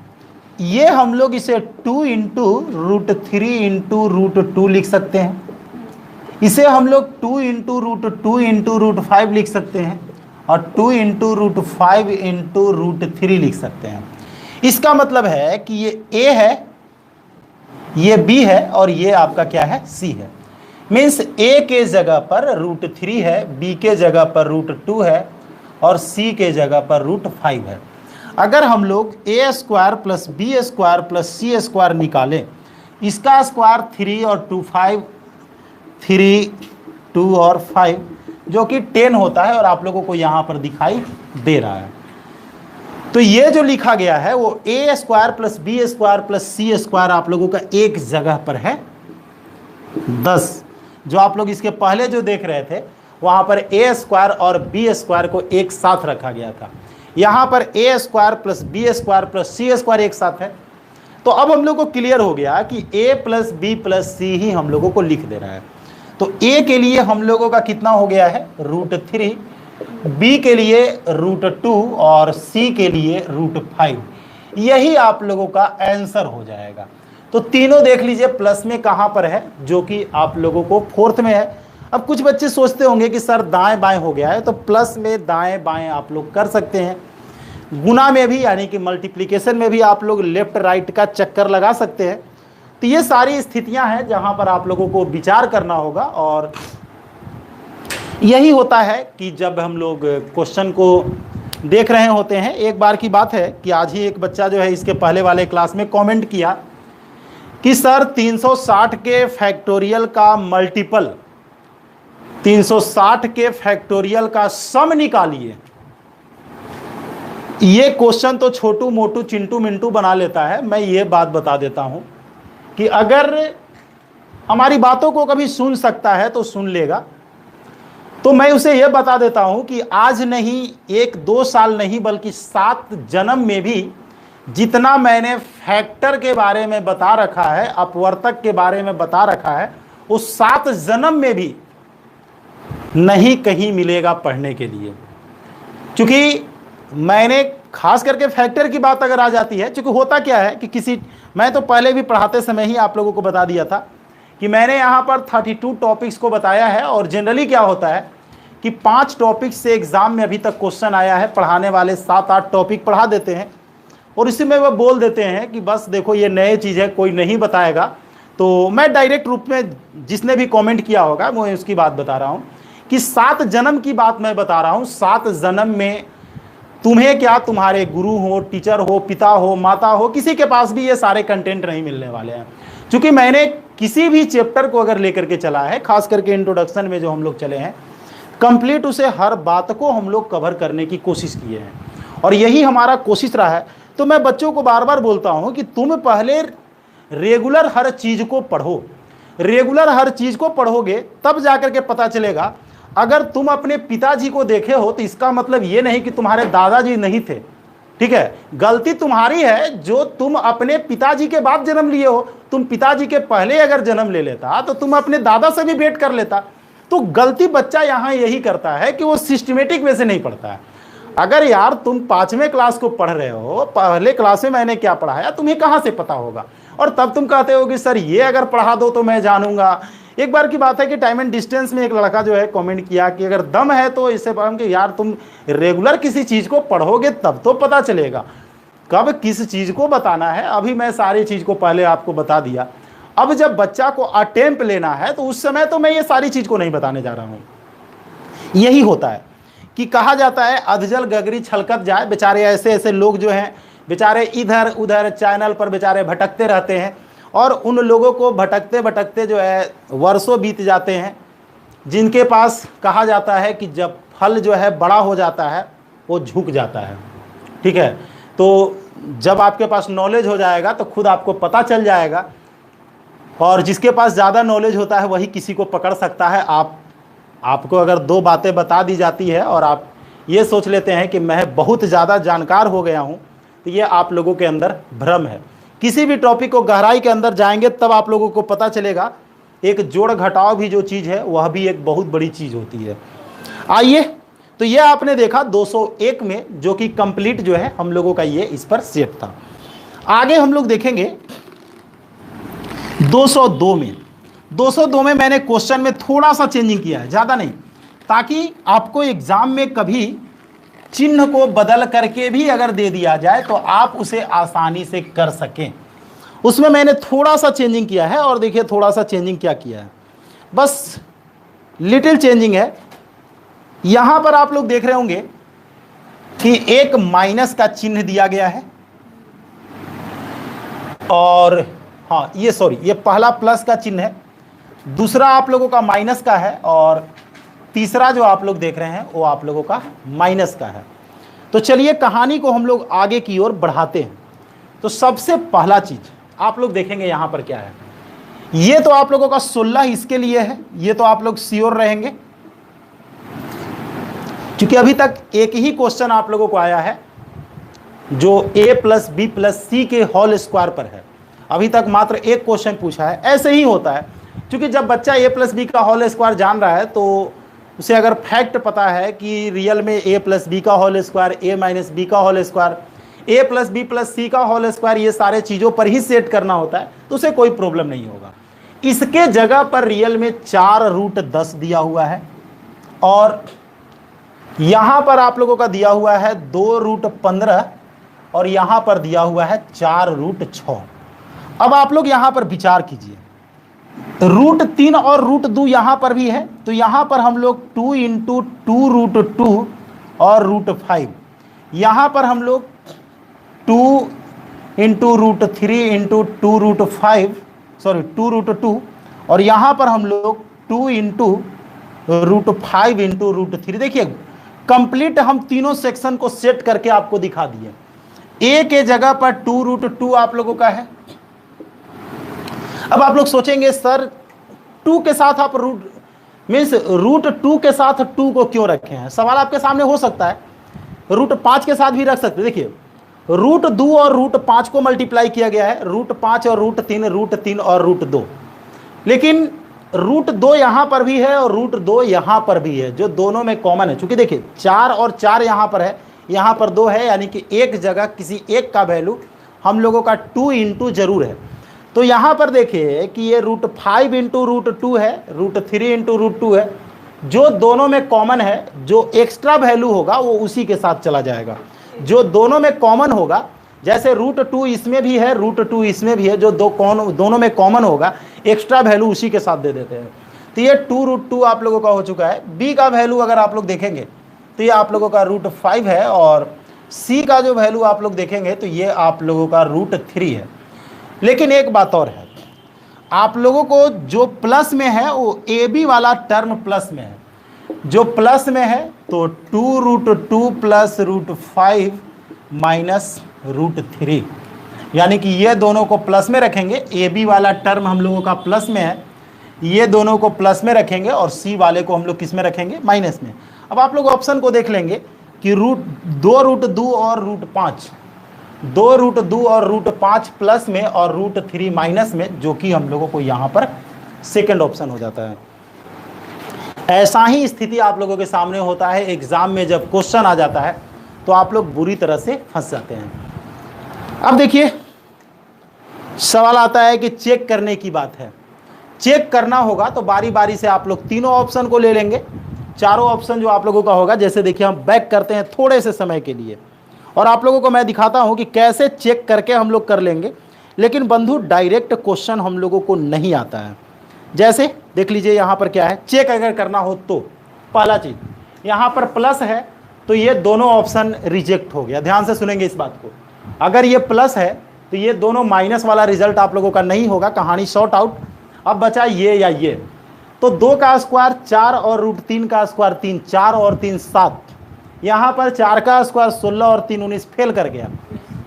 Speaker 1: ये हम लोग इसे 2 × √3 × √2 लिख सकते हैं, इसे हम लोग 2 × √2 × √5 लिख सकते हैं, और 2 × √5 × √3 लिख सकते हैं। इसका मतलब है कि ये a है, ये b है, और ये आपका क्या है, c है। मीन्स a के जगह पर √3 है, b के जगह पर √2 है, और c के जगह पर √5 है। अगर हम लोग a² + b² + c² निकालें, इसका स्क्वायर 3 और 2 5, 3 2 और 5, जो कि 10 होता है, और आप लोगों को यहाँ पर दिखाई दे रहा है। तो ये जो लिखा गया है वो a² + b² + c² आप लोगों का एक जगह पर है 10। जो आप लोग इसके पहले जो देख रहे थे वहां पर a² और b² को एक साथ रखा गया था, यहाँ पर a² + b² + c² एक साथ है। तो अब हम लोग को क्लियर हो गया कि a + b + c ही हम लोगों को लिख दे रहा है। तो a के लिए हम लोगों का कितना हो गया है, √3, b के लिए √2, और c के लिए √5। यही आप लोगों का आंसर हो जाएगा। तो तीनों देख लीजिए प्लस में कहां पर है, जो कि आप लोगों को फोर्थ में है। अब कुछ बच्चे सोचते होंगे कि सर दाएं बाएं हो गया है, तो प्लस में दाएं बाएं आप लोग कर सकते हैं। गुना में भी यानी कि मल्टीप्लिकेशन में भी आप लोग लेफ्ट राइट का चक्कर लगा सकते हैं। तो ये सारी स्थितियां हैं जहां पर आप लोगों को विचार करना होगा। और यही होता है कि जब हम लोग क्वेश्चन को देख रहे होते हैं, एक बार की बात है कि आज ही एक बच्चा जो है इसके पहले वाले क्लास में कमेंट किया कि सर 360 के फैक्टोरियल का मल्टीपल, 360 के फैक्टोरियल का सम निकालिए। ये क्वेश्चन तो छोटू मोटू चिंटू मिंटू बना लेता है। मैं ये बात बता देता हूं कि अगर हमारी बातों को कभी सुन सकता है तो सुन लेगा। तो मैं उसे यह बता देता हूं कि आज नहीं, 1-2 साल नहीं, बल्कि 7 जन्म में भी जितना मैंने फैक्टर के बारे में बता रखा है, अपवर्तक के बारे में बता रखा है, उस 7 जन्म में भी नहीं कहीं मिलेगा पढ़ने के लिए। क्योंकि मैंने खास करके फैक्टर की बात अगर आ जाती है, क्योंकि होता क्या है कि मैं तो पहले भी पढ़ाते समय ही आप लोगों को बता दिया था कि मैंने यहाँ पर 32 टॉपिक्स को बताया है। और जनरली क्या होता है कि 5 टॉपिक्स से एग्जाम में अभी तक क्वेश्चन आया है, पढ़ाने वाले 7-8 टॉपिक पढ़ा देते हैं और इसी में वह बोल देते हैं कि बस देखो ये नए चीज़ है, कोई नहीं बताएगा। तो मैं डायरेक्ट रूप में जिसने भी कमेंट किया होगा मैं उसकी बात बता रहा हूँ कि 7 जन्म की बात मैं बता रहा हूँ। 7 जन्म में तुम्हें क्या, तुम्हारे गुरु हो, टीचर हो, पिता हो, माता हो, किसी के पास भी ये सारे कंटेंट नहीं मिलने वाले हैं। क्योंकि मैंने किसी भी चैप्टर को अगर लेकर के चला है, खास करके इंट्रोडक्शन में जो हम लोग चले हैं, कंप्लीट उसे हर बात को हम लोग कवर करने की कोशिश किए हैं और यही हमारा कोशिश रहा है। तो मैं बच्चों को बार बार बोलता हूं कि तुम पहले रेगुलर हर चीज को पढ़ो। रेगुलर हर चीज को पढ़ोगे तब जाकर के पता चलेगा। अगर तुम अपने पिताजी को देखे हो तो इसका मतलब ये नहीं कि तुम्हारे दादाजी नहीं थे, ठीक है। गलती तुम्हारी है जो तुम अपने पिताजी के बाद जन्म लिए हो। तुम पिताजी के पहले अगर जन्म ले लेता तो तुम अपने दादा से भी भेंट कर लेता। तो गलती बच्चा यहां यही करता है कि वो सिस्टमेटिक वे से नहीं पढ़ता है। अगर यार तुम 5वें क्लास को पढ़ रहे हो, पहले क्लास में मैंने क्या पढ़ाया तुम्हें कहां से पता होगा, और तब तुम कहते हो कि सर ये अगर पढ़ा दो तो मैं जानूंगा। एक बार की बात है कि टाइम एंड डिस्टेंस में एक लड़का जो है कमेंट किया कि अगर दम है तो इससे कि यार तुम रेगुलर किसी चीज को पढ़ोगे तब तो पता चलेगा कब किस चीज को बताना है। अभी मैं सारी चीज को पहले आपको बता दिया। अब जब बच्चा को अटेम्प्ट लेना है तो उस समय तो मैं ये सारी चीज को नहीं बताने जा रहा हूं। यही होता है कि कहा जाता है अधजल गगरी छलकत जाए। बेचारे ऐसे ऐसे लोग जो हैं बेचारे इधर उधर चैनल पर बेचारे भटकते रहते हैं और उन लोगों को भटकते भटकते जो है वर्षों बीत जाते हैं, जिनके पास कहा जाता है कि जब फल जो है बड़ा हो जाता है वो झुक जाता है, ठीक है। तो जब आपके पास नॉलेज हो जाएगा तो खुद आपको पता चल जाएगा और जिसके पास ज़्यादा नॉलेज होता है वही किसी को पकड़ सकता है। आपको अगर 2 बातें बता दी जाती है और आप ये सोच लेते हैं कि मैं बहुत ज़्यादा जानकार हो गया हूँ, तो ये आप लोगों के अंदर भ्रम है। किसी भी टॉपिक को गहराई के अंदर जाएंगे तब आप लोगों को पता चलेगा एक जोड़ घटाव भी जो चीज़ है वह भी एक बहुत बड़ी चीज़ होती है। आइए, तो ये आपने देखा 201 में जो कि कंप्लीट जो है हम लोगों का ये इस पर सेट था। आगे हम लोग देखेंगे 202 में मैंने क्वेश्चन में थोड़ा सा चेंजिंग किया है, ज़्यादा नहीं, ताकि आपको एग्जाम में कभी चिन्ह को बदल करके भी अगर दे दिया जाए तो आप उसे आसानी से कर सकें। उसमें मैंने थोड़ा सा चेंजिंग किया है और देखिए थोड़ा सा चेंजिंग क्या किया है, बस लिटिल चेंजिंग है। यहां पर आप लोग देख रहे होंगे कि एक माइनस का चिन्ह दिया गया है और हाँ ये पहला प्लस का चिन्ह है, दूसरा आप लोगों का माइनस का है और तीसरा जो आप लोग देख रहे हैं वो आप लोगों का माइनस का है। तो चलिए कहानी को हम लोग आगे की ओर बढ़ाते हैं। तो सबसे पहला चीज आप लोग देखेंगे यहां पर क्या है। ये तो आप लोगों का 16 इसके लिए है, ये तो आप लोग श्योर रहेंगे क्योंकि अभी तक एक ही क्वेश्चन आप लोगों को आया है जो a+b+c के होल स्क्वायर पर है। अभी तक मात्र एक क्वेश्चन पूछा है। ऐसे ही होता है क्योंकि जब बच्चा a+b का होल स्क्वायर जान रहा है तो उसे अगर फैक्ट पता है कि रियल में a+b का होल स्क्वायर a-b का होल स्क्वायर ए प्लस बी प्लस सी का होल स्क्वायर, ये सारे चीजों पर ही सेट करना होता है, तो उसे कोई प्रॉब्लम नहीं होगा। इसके जगह पर रियल में 4√10 दिया हुआ है, और यहां पर आप लोगों का दिया हुआ है 2√15, और यहां पर दिया हुआ है 4√6। अब आप लोग यहां पर विचार कीजिए, √3 और √2 यहां पर भी है, तो यहां पर हम लोग 2 × 2√2 और √5, यहां पर हम लोग 2 × √3 × 2√5, सॉरी 2√2, और यहां पर हम लोग 2 × √5 × √3। देखिए कंप्लीट हम तीनों सेक्शन को सेट करके आपको दिखा दिए। ए के जगह पर 2√2 आप लोगों का है। अब आप लोग सोचेंगे सर 2 के साथ आप √2 के साथ 2 को क्यों रखे हैं? सवाल आपके सामने हो सकता है, √5 के साथ भी रख सकते। देखिए √2 और √5 को मल्टीप्लाई किया गया है, √5 और √3 और √2, लेकिन √2 यहां पर भी है और √2 यहां पर भी है, जो दोनों में कॉमन है। चूंकि देखिए 4 और 4 यहां पर है, यहां पर 2 है, यानी कि एक जगह किसी एक का वैल्यू हम लोगों का 2 × जरूर है। तो यहां पर देखिए कि ये √5 × √2 है, √3 × √2 है, जो दोनों में कॉमन है, जो एक्स्ट्रा वैल्यू होगा वो उसी के साथ चला जाएगा। जो दोनों में कॉमन होगा, जैसे √2 इसमें भी है, √2 इसमें भी है, जो दोनों में कॉमन होगा एक्स्ट्रा वैल्यू उसी के साथ दे देते हैं। तो ये 2√2 आप लोगों का हो चुका है। बी का वैल्यू अगर आप लोग देखेंगे तो ये आप लोगों का √5 है, और सी का जो वैल्यू आप लोग देखेंगे तो ये आप लोगों का √3 है। लेकिन एक बात और है, आप लोगों को जो प्लस में है वो ए बी वाला टर्म प्लस में है। जो प्लस में है तो 2√2 प्लस √5 माइनस √3, यानी कि ये दोनों को प्लस में रखेंगे। ए बी वाला टर्म हम लोगों का प्लस में है, ये दोनों को प्लस में रखेंगे, और सी वाले को हम लोग किस में रखेंगे? माइनस में। अब आप लोग ऑप्शन को देख लेंगे कि 2√2 और √5, 2√2 और √5 प्लस में और √3 माइनस में, जो कि हम लोगों को यहाँ पर सेकंड ऑप्शन हो जाता है। ऐसा ही स्थिति आप लोगों के सामने होता है एग्जाम में, जब क्वेश्चन आ जाता है तो आप लोग बुरी तरह से फंस जाते हैं। अब देखिए सवाल आता है कि चेक करने की बात है। चेक करना होगा तो बारी बारी से आप लोग तीनों ऑप्शन को ले लेंगे, चारों ऑप्शन जो आप लोगों का होगा। जैसे देखिए हम बैक करते हैं थोड़े से समय के लिए, और आप लोगों को मैं दिखाता हूं कि कैसे चेक करके हम लोग कर लेंगे। लेकिन बंधु डायरेक्ट क्वेश्चन हम लोगों को नहीं आता है। जैसे देख लीजिए यहाँ पर क्या है, चेक अगर करना हो तो पहला चीज यहाँ पर प्लस है तो ये दोनों ऑप्शन रिजेक्ट हो गया। ध्यान से सुनेंगे इस बात को, अगर ये प्लस है तो ये दोनों माइनस वाला रिजल्ट आप लोगों का नहीं होगा, कहानी शॉर्ट आउट। अब बचा ये या ये, तो 2 का स्क्वायर 4 और √3 का स्क्वायर 3, 4 और 3 7, यहाँ पर 4 का स्क्वायर 16 और 3 19, फेल कर गया।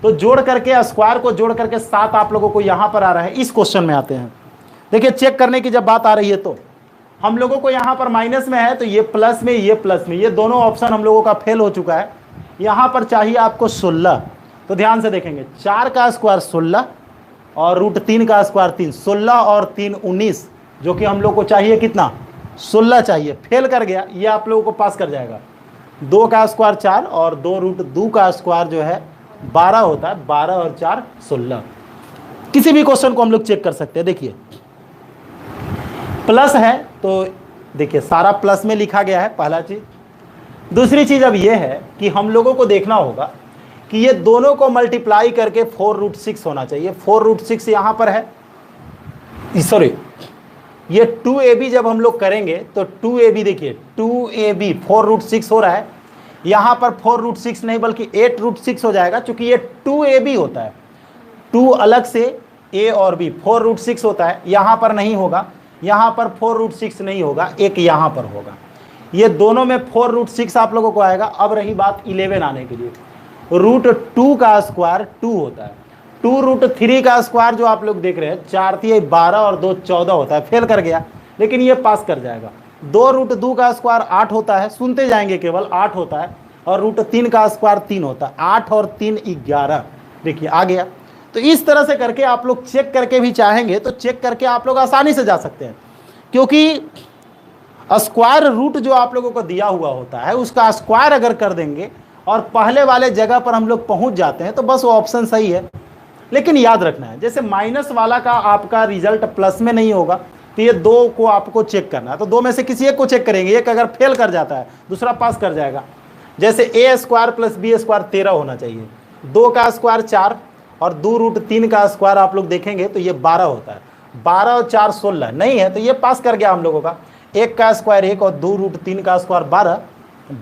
Speaker 1: तो जोड़ करके स्क्वायर को जोड़ करके 7 आप लोगों को यहाँ पर आ रहा है। इस क्वेश्चन में आते हैं, देखिए चेक करने की जब बात आ रही है तो हम लोगों को यहाँ पर माइनस में है तो ये प्लस में, ये प्लस में, ये दोनों ऑप्शन हम लोगों का फेल हो चुका है। यहाँ पर चाहिए आपको 16, तो ध्यान से देखेंगे 4 का स्क्वायर 16 और √3 का स्क्वायर 3, 16 और 3 19, जो कि हम लोग को चाहिए कितना? 16 चाहिए, फेल कर गया। ये आप लोगों को पास कर जाएगा। 2 का स्क्वायर 4 और 2√2 का स्क्वायर जो है 12 होता है, 12 और 4 16। किसी भी क्वेश्चन को हम लोग चेक कर सकते हैं। देखिए प्लस है तो देखिए सारा प्लस में लिखा गया है, पहला चीज। दूसरी चीज अब ये है कि हम लोगों को देखना होगा कि ये दोनों को मल्टीप्लाई करके 4√6 होना चाहिए। 4√6 यहाँ पर है, सॉरी ये 2ab जब हम लोग करेंगे तो 2ab, देखिए 2ab 4√6 हो रहा है। यहाँ पर 4√6 नहीं बल्कि 8√6 हो जाएगा, क्योंकि ये 2ab होता है। 2 अलग से a और b, 4√6 होता है। यहाँ पर नहीं होगा, यहाँ पर 4√6 नहीं होगा, एक यहाँ पर होगा। ये दोनों में 4√6 आप लोगों को आएगा। अब रही बात 11 आने के लिए, √2 का स्क्वायर 2 होता है। 2√3 का स्क्वायर जो आप लोग देख रहे हैं 4 3 12 और 2 14 होता है, फेल कर गया, लेकिन ये पास कर जाएगा। 2√2 का स्क्वायर 8 होता है, सुनते जाएंगे केवल 8 होता है, और √3 का स्क्वायर 3 होता है। 8 और 3 11, देखिए आ गया। तो इस तरह से करके आप लोग चेक करके भी चाहेंगे तो चेक करके आप लोग आसानी से जा सकते हैं, क्योंकि स्क्वायर रूट जो आप लोगों को दिया हुआ होता है उसका स्क्वायर अगर कर देंगे और पहले वाले जगह पर हम लोग पहुंच जाते हैं तो बस वो ऑप्शन सही है। लेकिन याद रखना है, जैसे माइनस वाला का आपका रिजल्ट प्लस में नहीं होगा तो ये दो को आपको चेक करना है, तो दो में से किसी एक को चेक करेंगे। एक अगर फेल कर जाता है दूसरा पास कर जाएगा। जैसे ए स्क्वायर प्लस बी स्क्वायर 13 होना चाहिए, 2 का स्क्वायर 4 और 2√3 का स्क्वायर आप लोग देखेंगे तो ये 12 होता है। 12 और 4 16 नहीं है, तो ये पास कर गया हम लोगों का। 1 का स्क्वायर 1 और 2√3 का स्क्वायर 12,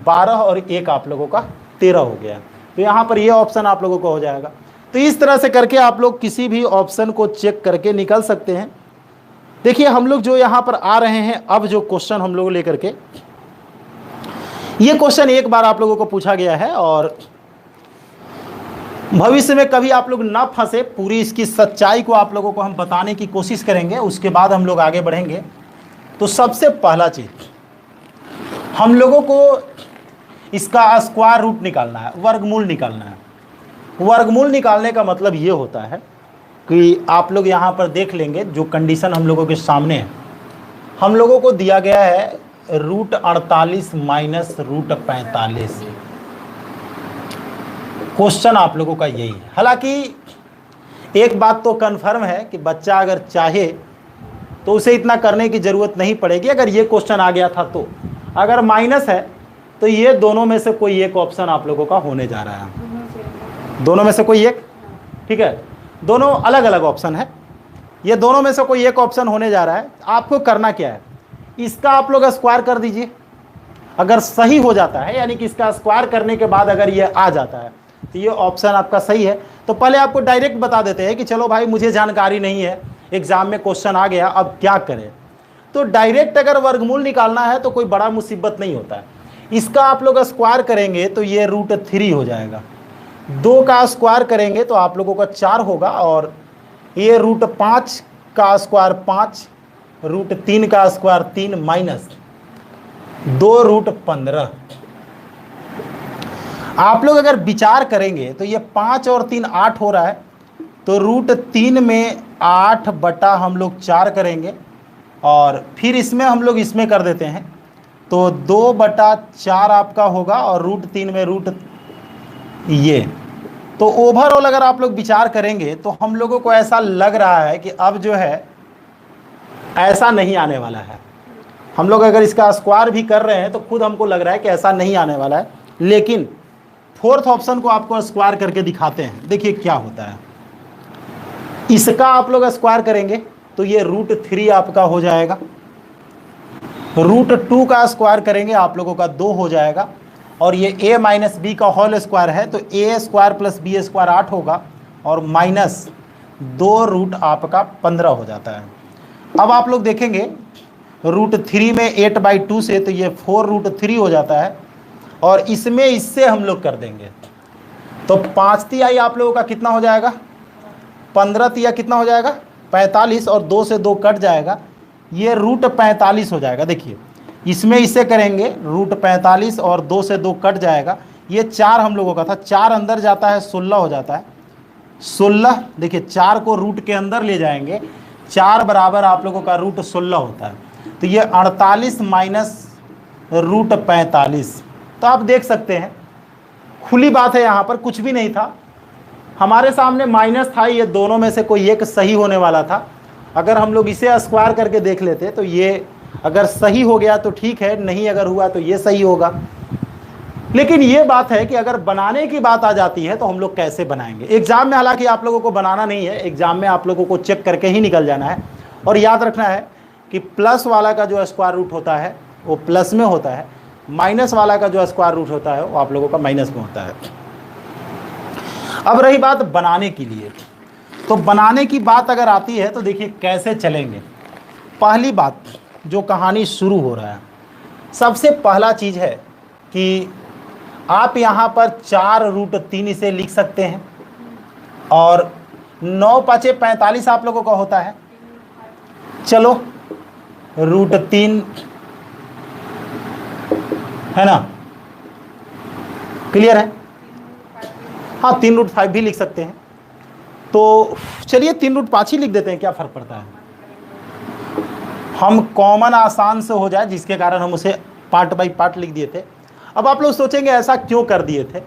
Speaker 1: 12 और 1 आप लोगों का 13 हो गया। तो यहाँ पर ये ऑप्शन आप लोगों को हो जाएगा। तो इस तरह से करके आप लोग किसी भी ऑप्शन को चेक करके निकल सकते हैं। देखिए हम लोग जो यहाँ पर आ रहे हैं, अब जो क्वेश्चन हम लोग लेकर के, ये क्वेश्चन एक बार आप लोगों को पूछा गया है और भविष्य में कभी आप लोग ना फंसे, पूरी इसकी सच्चाई को आप लोगों को हम बताने की कोशिश करेंगे, उसके बाद हम लोग आगे बढ़ेंगे। तो सबसे पहला चीज हम लोगों को इसका स्क्वायर रूट निकालना है, वर्गमूल निकालना है। वर्गमूल निकालने का मतलब ये होता है कि आप लोग यहाँ पर देख लेंगे जो कंडीशन हम लोगों के सामने है, हम लोगों को दिया गया है √48 माइनस √45। क्वेश्चन आप लोगों का यही है। हालांकि एक बात तो कन्फर्म है कि बच्चा अगर चाहे तो उसे इतना करने की ज़रूरत नहीं पड़ेगी। अगर ये क्वेश्चन आ गया था तो अगर माइनस है तो ये दोनों में से कोई एक ऑप्शन आप लोगों का होने जा रहा है, दोनों में से कोई एक, ठीक है, दोनों अलग अलग ऑप्शन है, ये दोनों में से कोई एक ऑप्शन होने जा रहा है। आपको करना क्या है, इसका आप लोग स्क्वायर कर दीजिए। अगर सही हो जाता है, यानी कि इसका स्क्वायर करने के बाद अगर ये आ जाता है तो ये ऑप्शन आपका सही है। तो पहले आपको डायरेक्ट बता देते हैं कि चलो भाई मुझे जानकारी नहीं है, एग्जाम में क्वेश्चन आ गया, अब क्या करें। तो डायरेक्ट अगर वर्गमूल निकालना है तो कोई बड़ा मुसीबत नहीं होता है। इसका आप लोग स्क्वायर करेंगे तो ये √3 हो जाएगा, 2 का स्क्वायर करेंगे तो आप लोगों का 4 होगा, और ये √5 का स्क्वायर 5, √3 का स्क्वायर 3 माइनस 2√15। आप लोग अगर विचार करेंगे तो ये 5 और 3 8 हो रहा है, तो √3 में 8 बटा हम लोग 4 करेंगे और फिर इसमें हम लोग इसमें कर देते हैं तो 2/4 आपका होगा और √3 में रूट ये। तो ओवरऑल अगर आप लोग विचार करेंगे तो हम लोगों को ऐसा लग रहा है कि अब जो है ऐसा नहीं आने वाला है। हम लोग अगर इसका स्क्वायर भी कर रहे हैं तो खुद हमको लग रहा है कि ऐसा नहीं आने वाला है। लेकिन फोर्थ ऑप्शन को आपको स्क्वायर करके दिखाते हैं, देखिए क्या होता है। इसका आप लोग स्क्वायर करेंगे तो ये √3 आपका हो जाएगा, √2 का स्क्वायर करेंगे आप लोगों का 2 हो जाएगा, और ये a माइनस बी का होल स्क्वायर है तो a square plus B square 8 होगा और माइनस 2 आपका 15 हो जाता है। अब आप लोग देखेंगे √3 में 8/2 से तो ये 4√3 हो जाता है, और इसमें इससे हम लोग कर देंगे तो 5 तिहाई आप लोगों का कितना हो जाएगा, 15 तिहाई कितना हो जाएगा 45, और 2 से 2 कट जाएगा, ये √45 हो जाएगा। देखिए इसमें इससे करेंगे √45 और 2 से 2 कट जाएगा, ये 4 हम लोगों का था, 4 अंदर जाता है 16 हो जाता है। 16 देखिए 4 को रूट के अंदर ले जाएंगे, 4 बराबर आप लोगों का √16 होता है, तो ये 48 माइनस √45। तो आप देख सकते हैं खुली बात है, यहाँ पर कुछ भी नहीं था, हमारे सामने माइनस था, ये दोनों में से कोई एक सही होने वाला था। अगर हम लोग इसे स्क्वायर करके देख लेते तो ये अगर सही हो गया तो ठीक है, नहीं अगर हुआ तो ये सही होगा। लेकिन ये बात है कि अगर बनाने की बात आ जाती है तो हम लोग कैसे बनाएंगे। एग्जाम में हालांकि आप लोगों को बनाना नहीं है, एग्जाम में आप लोगों को चेक करके ही निकल जाना है, और याद रखना है कि प्लस वाला का जो स्क्वायर रूट होता है वो प्लस में होता है, माइनस वाला का जो स्क्वायर रूट होता है वो आप लोगों का माइनस में होता है। अब रही बात बनाने के लिए, तो बनाने की बात अगर आती है तो देखिए कैसे चलेंगे। पहली बात जो कहानी शुरू हो रहा है, सबसे पहला चीज़ है कि आप यहाँ पर 4√3 इसे लिख सकते हैं, और 9×5 = 45 आप लोगों का होता है। चलो √3 है ना, क्लियर है। हाँ 3√5 भी लिख सकते हैं, तो चलिए 3√5 ही लिख देते हैं, क्या फ़र्क पड़ता है। हम कॉमन आसान से हो जाए जिसके कारण हम उसे पार्ट बाय पार्ट लिख दिए थे। अब आप लोग सोचेंगे ऐसा क्यों कर दिए थे,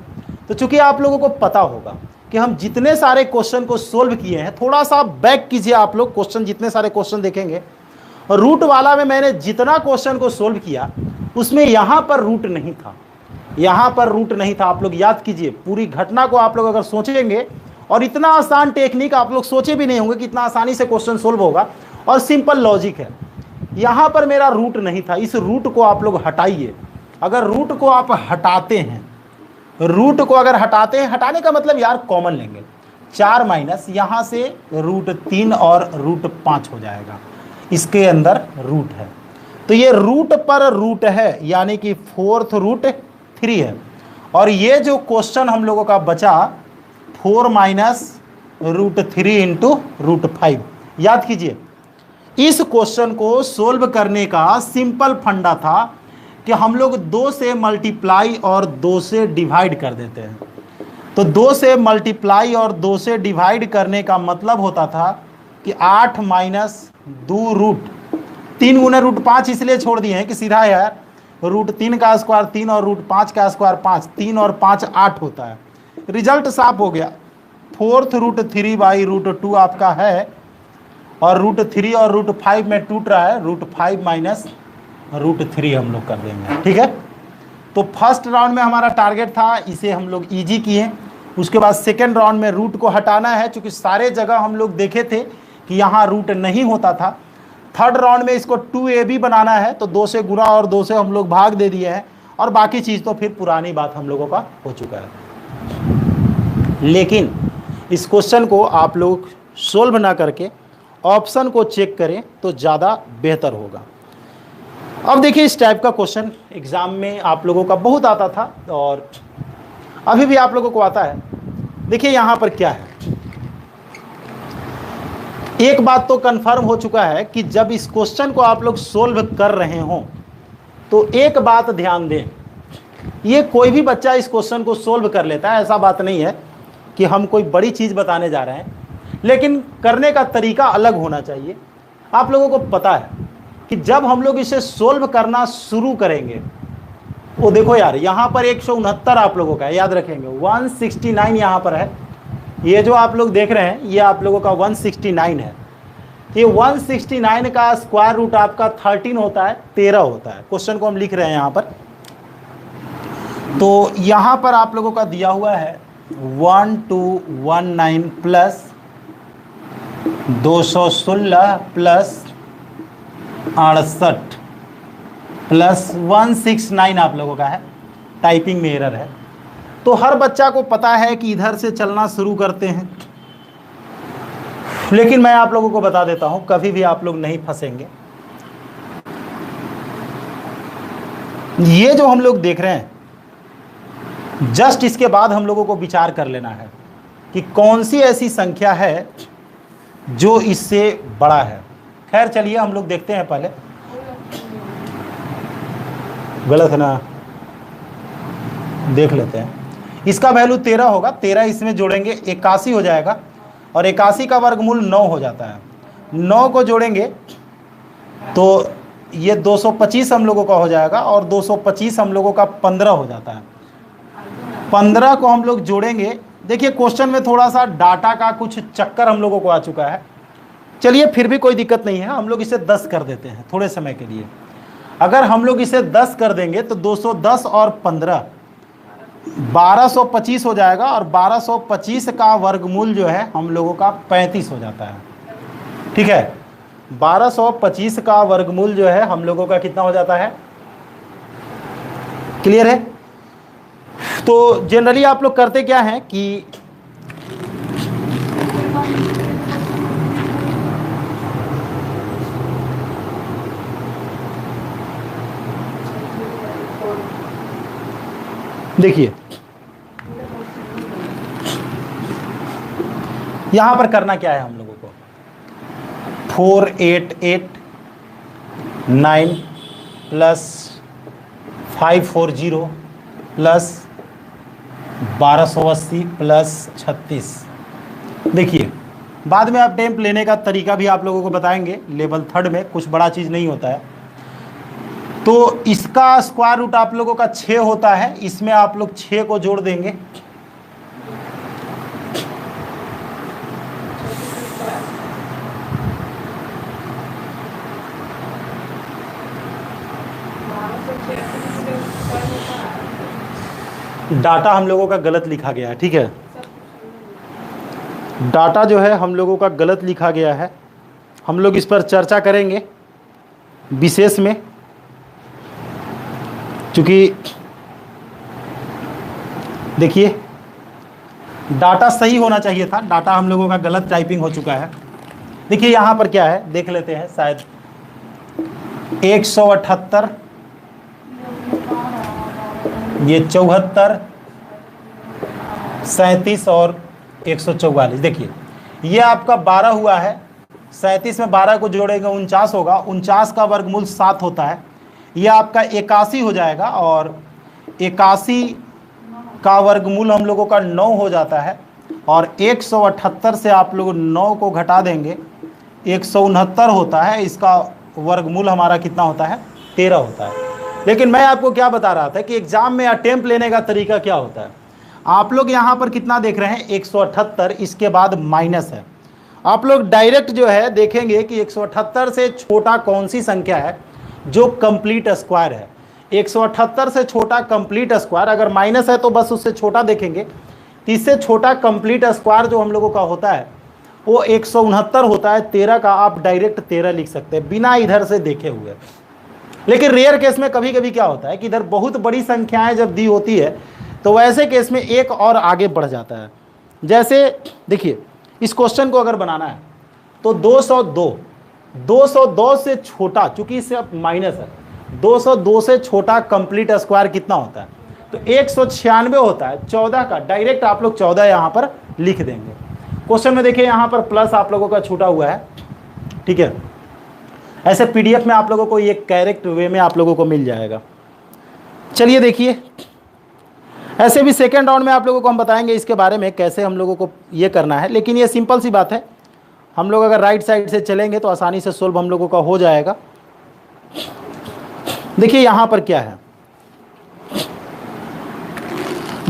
Speaker 1: तो चूंकि आप लोगों को पता होगा कि हम जितने सारे क्वेश्चन को सोल्व किए हैं, थोड़ा सा बैक कीजिए आप लोग, क्वेश्चन जितने सारे क्वेश्चन देखेंगे, और रूट वाला में मैंने जितना क्वेश्चन को सोल्व किया उसमें यहां पर रूट नहीं था, यहां पर रूट नहीं था। आप लोग याद कीजिए पूरी घटना को, आप लोग अगर सोचेंगे, और इतना आसान टेक्निक आप लोग सोचे भी नहीं होंगे कि इतना आसानी से क्वेश्चन सोल्व होगा, और सिंपल लॉजिक है। यहां पर मेरा रूट नहीं था, इस रूट को आप लोग हटाइए। अगर रूट को आप हटाते हैं, रूट को अगर हटाते हैं, हटाने का मतलब यार कॉमन लेंगे, 4 माइनस यहां से √3 और √5 हो जाएगा, इसके अंदर रूट है, तो ये रूट पर रूट है, यानी कि 4th √3 है। और ये जो क्वेश्चन हम लोगों का बचा 4 माइनस √3 इंटू √5, याद कीजिए इस क्वेश्चन को सोल्व करने का सिंपल फंडा था कि हम लोग 2 से मल्टीप्लाई और 2 से डिवाइड कर देते हैं। तो 2 से मल्टीप्लाई और 2 से डिवाइड करने का मतलब होता था कि 8 माइनस 2 √3 गुने √5 इसलिए छोड़ दिए हैं कि सीधा है यार, √3 का स्क्वायर 3 और √5 का स्क्वायर 5, 3 और 5 8 होता है। रिजल्ट साफ हो गया, 4th √3 बाई √2 आपका है, और √3 और √5 में टूट रहा है, √5 माइनस √3 हम लोग कर देंगे, ठीक है। तो फर्स्ट राउंड में हमारा टारगेट था, इसे हम लोग इजी किए। उसके बाद सेकेंड राउंड में रूट को हटाना है, क्योंकि सारे जगह हम लोग देखे थे कि यहाँ रूट नहीं होता था। थर्ड राउंड में इसको 2ab बनाना है, तो 2 से गुणा और 2 से हम लोग भाग दे दिए हैं, और बाकी चीज़ तो फिर पुरानी बात हम लोगों का हो चुका है। लेकिन इस क्वेश्चन को आप लोग सोल्व ना करके ऑप्शन को चेक करें तो ज़्यादा बेहतर होगा। अब देखिए इस टाइप का क्वेश्चन एग्जाम में आप लोगों का बहुत आता था, और अभी भी आप लोगों को आता है। देखिए यहाँ पर क्या है, एक बात तो कंफर्म हो चुका है कि जब इस क्वेश्चन को आप लोग सोल्व कर रहे हो तो एक बात ध्यान दें, ये कोई भी बच्चा इस क्वेश्चन को सोल्व कर लेता है, ऐसा बात नहीं है कि हम कोई बड़ी चीज़ बताने जा रहे हैं, लेकिन करने का तरीका अलग होना चाहिए। आप लोगों को पता है कि जब हम लोग इसे सोल्व करना शुरू करेंगे, वो देखो यार यहाँ पर 169 आप लोगों का है, याद रखेंगे 169 यहाँ पर है, ये जो आप लोग देख रहे हैं ये आप लोगों का 169 है। ये 169 का स्क्वायर रूट आपका 13 होता है, 13 होता है। क्वेश्चन को हम लिख रहे हैं यहाँ पर, तो यहाँ पर आप लोगों का दिया हुआ है 1219 प्लस 216 प्लस 68 प्लस 169 आप लोगों का है। टाइपिंग में एरर है, तो हर बच्चा को पता है कि इधर से चलना शुरू करते हैं, लेकिन मैं आप लोगों को बता देता हूं कभी भी आप लोग नहीं फंसेंगे। ये जो हम लोग देख रहे हैं, जस्ट इसके बाद हम लोगों को विचार कर लेना है कि कौन सी ऐसी संख्या है जो इससे बड़ा है। खैर चलिए हम लोग देखते हैं, पहले गलत है ना, देख लेते हैं। इसका वैल्यू 13 होगा, 13 इसमें जोड़ेंगे 81 हो जाएगा, और 81 का वर्गमूल 9 हो जाता है। 9 को जोड़ेंगे तो ये 225 हम लोगों का हो जाएगा, और 225 हम लोगों का 15 हो जाता है। 15 को हम लोग जोड़ेंगे, देखिए क्वेश्चन में थोड़ा सा डाटा का कुछ चक्कर हम लोगों को आ चुका है, चलिए फिर भी कोई दिक्कत नहीं है, हम लोग इसे 10 कर देते हैं थोड़े समय के लिए। अगर हम लोग इसे 10 कर देंगे तो 210 और 15 1225 हो जाएगा, और 1225 का वर्गमूल जो है हम लोगों का 35 हो जाता है, ठीक है। 1225 का वर्गमूल जो है हम लोगों का कितना हो जाता है, क्लियर है। तो जनरली आप लोग करते क्या है कि देखिए यहां पर करना क्या है हम लोगों को, 4889 प्लस 540 प्लस 1280 प्लस 36। देखिए बाद में आप टेम्प लेने का तरीका भी आप लोगों को बताएंगे, लेवल 3rd में कुछ बड़ा चीज़ नहीं होता है। तो इसका स्क्वायर रूट आप लोगों का 6 होता है, इसमें आप लोग 6 को जोड़ देंगे। डाटा हम लोगों का गलत लिखा गया है, ठीक है, डाटा जो है हम लोगों का गलत लिखा गया है। हम लोग इस पर चर्चा करेंगे विशेष में, क्योंकि देखिए डाटा सही होना चाहिए था, डाटा हम लोगों का गलत टाइपिंग हो चुका है। देखिए यहाँ पर क्या है देख लेते हैं, शायद 178, ये 74, 37 और 144। देखिए ये आपका 12 हुआ है, 37 में 12 को जोड़ेंगे 49 होगा, 49 का वर्गमूल 7 होता है, ये आपका 81 हो जाएगा, और 81 का वर्गमूल हम लोगों का 9 हो जाता है, और 178 से आप लोग 9 को घटा देंगे 169 होता है, इसका वर्गमूल हमारा कितना होता है 13 होता है। लेकिन मैं आपको क्या बता रहा था कि एग्जाम में अटेम्प्ट लेने का तरीका क्या होता है। आप लोग यहाँ पर कितना देख रहे हैं 178, इसके बाद माइनस है। आप लोग डायरेक्ट जो है देखेंगे कि 178 से छोटा कौन सी संख्या है जो कंप्लीट स्क्वायर है। 178 से छोटा कंप्लीट स्क्वायर, अगर माइनस है तो बस उससे छोटा देखेंगे, तो इससे छोटा कंप्लीट स्क्वायर जो हम लोगों का होता है वो 169 होता है। 13 का आप डायरेक्ट 13 लिख सकते हैं बिना इधर से देखे हुए। लेकिन रेयर केस में कभी कभी क्या होता है कि इधर बहुत बड़ी संख्याएं जब दी होती है तो वैसे केस में एक और आगे बढ़ जाता है। जैसे देखिए इस क्वेश्चन को अगर बनाना है तो 202 से छोटा, चूंकि इससे अब माइनस है, 202 से छोटा कंप्लीट स्क्वायर कितना होता है तो 196 होता है। 14 का डायरेक्ट आप लोग 14 यहाँ पर लिख देंगे। क्वेश्चन में देखिए यहाँ पर प्लस आप लोगों का छूटा हुआ है, ठीक है। ऐसे पीडीएफ में आप लोगों को ये करेक्ट वे में आप लोगों को मिल जाएगा। चलिए देखिए, ऐसे भी सेकेंड राउंड में आप लोगों को हम बताएंगे इसके बारे में कैसे हम लोगों को ये करना है। लेकिन ये सिंपल सी बात है, हम लोग अगर राइट साइड से चलेंगे तो आसानी से सोल्व हम लोगों का हो जाएगा। देखिए यहाँ पर क्या है,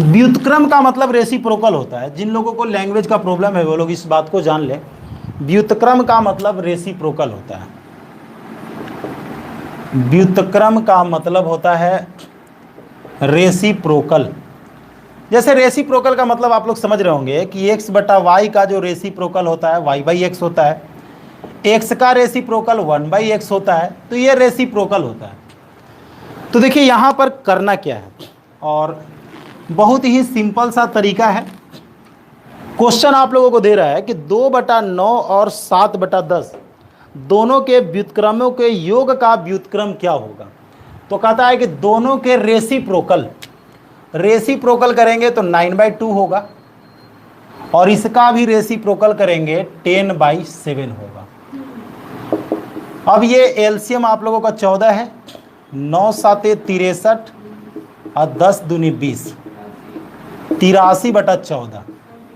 Speaker 1: व्युत्क्रम का मतलब रेसिप्रोकल होता है। जिन लोगों को लैंग्वेज का प्रॉब्लम है वो लोग इस बात को जान लें, व्युत्क्रम का मतलब रेसिप्रोकल होता है। व्युत्क्रम का मतलब होता है रेसिप्रोकल। जैसे रेसिप्रोकल का मतलब आप लोग समझ रहे होंगे कि x बटा वाई का जो रेसिप्रोकल होता है y बाई एक्स होता है, x का रेसिप्रोकल 1 बाई एक्स होता है, तो ये रेसिप्रोकल होता है। तो देखिए यहाँ पर करना क्या है, और बहुत ही सिंपल सा तरीका है। क्वेश्चन आप लोगों को दे रहा है कि 2/9 और 7/10 दोनों के व्युत्क्रमों के योग का व्युत्क्रम क्या होगा। तो कहता है कि दोनों के रेसिप्रोकल करेंगे तो 9/2 होगा, और इसका भी रेसिप्रोकल करेंगे 10/7 होगा। अब ये एलसीएम आप लोगों का 14 है, 9 7 63 और 10 दूनी 20, 83/14।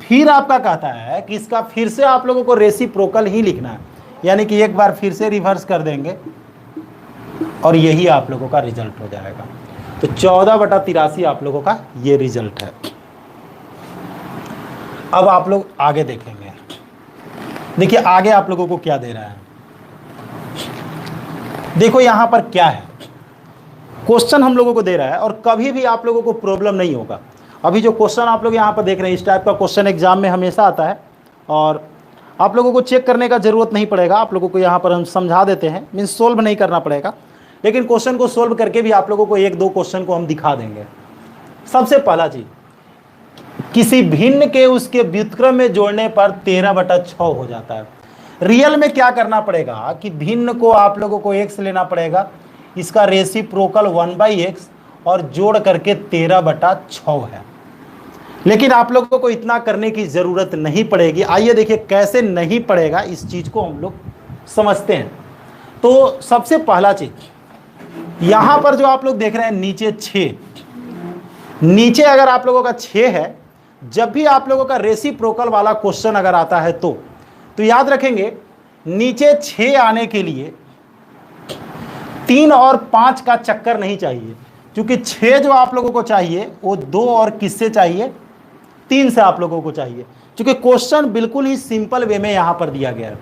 Speaker 1: फिर आपका कहता है कि इसका फिर से आप लोगों को रेसिप्रोकल ही लिखना है, यानी कि एक बार फिर से रिवर्स कर देंगे और यही आप लोगों का रिजल्ट हो जाएगा। तो 14/83 आप लोगों का ये रिजल्ट है। अब आप लोग आगे देखेंगे, देखिए आगे आप लोगों को क्या दे रहा है। देखो यहां पर क्या है, क्वेश्चन हम लोगों को दे रहा है और कभी भी आप लोगों को प्रॉब्लम नहीं होगा। अभी जो क्वेश्चन आप लोग यहां पर देख रहे हैं, इस टाइप का क्वेश्चन एग्जाम में हमेशा आता है और आप लोगों को चेक करने का ज़रूरत नहीं पड़ेगा। आप लोगों को यहाँ पर हम समझा देते हैं, मीन्स सोल्व नहीं करना पड़ेगा। लेकिन क्वेश्चन को सोल्व करके भी आप लोगों को 1-2 क्वेश्चन को हम दिखा देंगे। सबसे पहला चीज, किसी भिन्न के उसके व्युत्क्रम में जोड़ने पर 13/6 हो जाता है। रियल में क्या करना पड़ेगा कि भिन्न को आप लोगों को x लेना पड़ेगा, इसका रेसिप्रोकल 1/x और जोड़ करके 13/6 है। लेकिन आप लोगों को इतना करने की जरूरत नहीं पड़ेगी। आइए देखिए कैसे नहीं पड़ेगा, इस चीज को हम लोग समझते हैं। तो सबसे पहला चीज, यहां पर जो आप लोग देख रहे हैं नीचे 6, नीचे अगर आप लोगों का 6 है, जब भी आप लोगों का रेसिप्रोकल वाला क्वेश्चन अगर आता है तो याद रखेंगे नीचे 6 आने के लिए 3 और 5 का चक्कर नहीं चाहिए, क्योंकि 6 जो आप लोगों को चाहिए वो 2 और किससे चाहिए, 3 से आप लोगों को चाहिए। क्योंकि क्वेश्चन बिल्कुल ही सिंपल वे में यहां पर दिया गया है।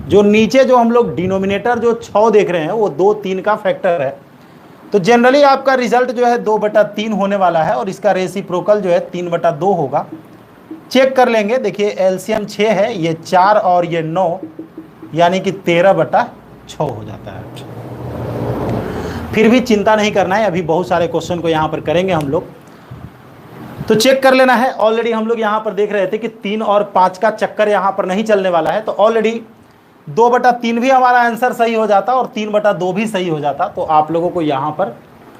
Speaker 1: जो नीचे जो हम लोग डिनोमिनेटर जो 6 देख रहे हैं वो 2 3 का फैक्टर है, तो जनरली आपका रिजल्ट जो है 2/3 होने वाला है और इसका रेसिप्रोकल जो है 3/2 होगा। चेक कर लेंगे, देखिए एलसीएम 6 है, ये 4 और ये 9 यानी कि 13/6 हो जाता है। फिर भी चिंता नहीं करना है, अभी बहुत सारे क्वेश्चन को यहाँ पर करेंगे हम लोग, तो चेक कर लेना है। ऑलरेडी हम लोग यहाँ पर देख रहे थे कि 3 और 5 का चक्कर यहाँ पर नहीं चलने वाला है, तो ऑलरेडी 2/3 भी हमारा आंसर सही हो जाता और 3/2 भी सही हो जाता, तो आप लोगों को यहाँ पर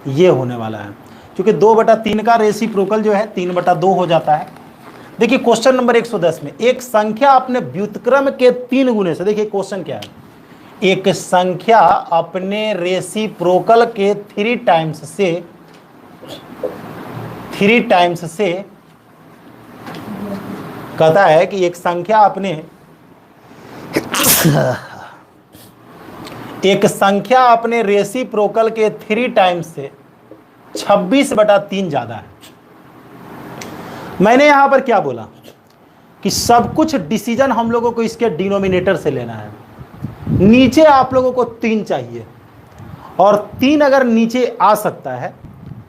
Speaker 1: ये होने वाला है, क्योंकि 2/3 का रेसिप्रोकल जो है 3/2 हो जाता है। देखिए क्वेश्चन नंबर 110 में एक संख्या अपने व्युत्क्रम के 3 गुने से, देखिए क्वेश्चन क्या है, एक संख्या अपने रेसिप्रोकल के 3 टाइम्स से कहता है कि एक संख्या अपने रेसिप्रोकल के 3 टाइम्स से 26/3 ज्यादा है। मैंने यहां पर क्या बोला कि सब कुछ डिसीजन हम लोगों को इसके डिनोमिनेटर से लेना है। नीचे आप लोगों को 3 चाहिए और 3 अगर नीचे आ सकता है,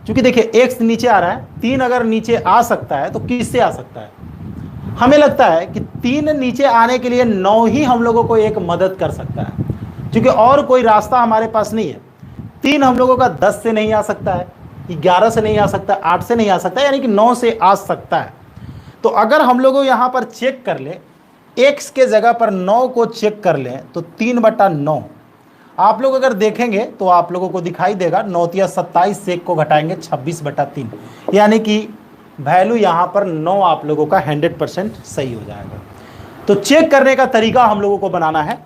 Speaker 1: क्योंकि देखिए x नीचे आ रहा है, 3 अगर नीचे आ सकता है तो किससे आ सकता है, हमें लगता है कि 3 नीचे आने के लिए 9 ही हम लोगों को एक मदद कर सकता है, क्योंकि और कोई रास्ता हमारे पास नहीं है। 3 हम लोगों का 10 से नहीं आ सकता है, 11 से नहीं आ सकता, 8 से नहीं आ सकता, यानी कि 9 से आ सकता है। तो अगर हम लोग यहाँ पर चेक कर ले, x के जगह पर 9 को चेक कर लें तो 3/9 आप लोग अगर देखेंगे तो आप लोगों को दिखाई देगा, 9 या 27 से 1 को घटाएंगे 26/3, यानी कि वैल्यू यहाँ पर 9 आप लोगों का 100% सही हो जाएगा। तो चेक करने का तरीका हम लोगों को बनाना है।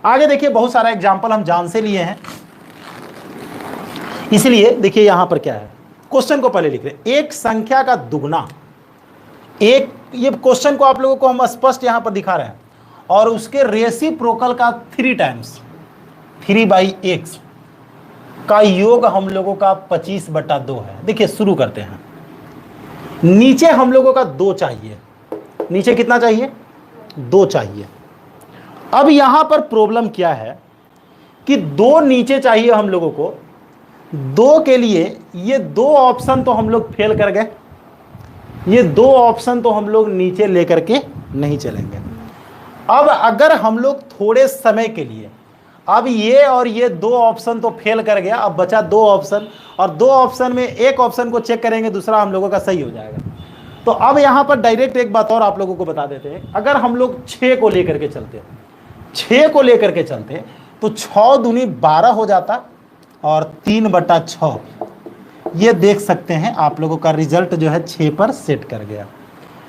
Speaker 1: आगे देखिए बहुत सारा एग्जाम्पल हम जान से लिए हैं, इसलिए देखिए यहां पर क्या है, क्वेश्चन को पहले लिख रहे, एक संख्या का दुगना, एक, ये क्वेश्चन को आप लोगों को हम स्पष्ट यहां पर दिखा रहे हैं, और उसके रेसिप्रोकल का 3 टाइम्स 3/x का योग हम लोगों का 25/2 है। देखिए शुरू करते हैं, नीचे हम लोगों का 2 चाहिए, नीचे कितना चाहिए, 2 चाहिए। अब यहां पर प्रॉब्लम क्या है कि 2 नीचे चाहिए हम लोगों को, 2 के लिए ये 2 ऑप्शन तो हम लोग फेल कर गए, ये 2 ऑप्शन तो हम लोग नीचे लेकर के नहीं चलेंगे। अब अगर हम लोग थोड़े समय के लिए, अब ये और ये 2 ऑप्शन तो फेल कर गया, अब बचा 2 ऑप्शन, और 2 ऑप्शन में एक ऑप्शन को चेक करेंगे, दूसरा हम लोगों का सही हो जाएगा। तो अब यहां पर डायरेक्ट एक बात और आप लोगों को बता देते हैं, अगर हम लोग 6 को लेकर के चलते, 6 को लेकर के चलते तो 6 दूनी 12 हो जाता और 3/6, ये देख सकते हैं आप लोगों का रिजल्ट जो है 6 पर सेट कर गया।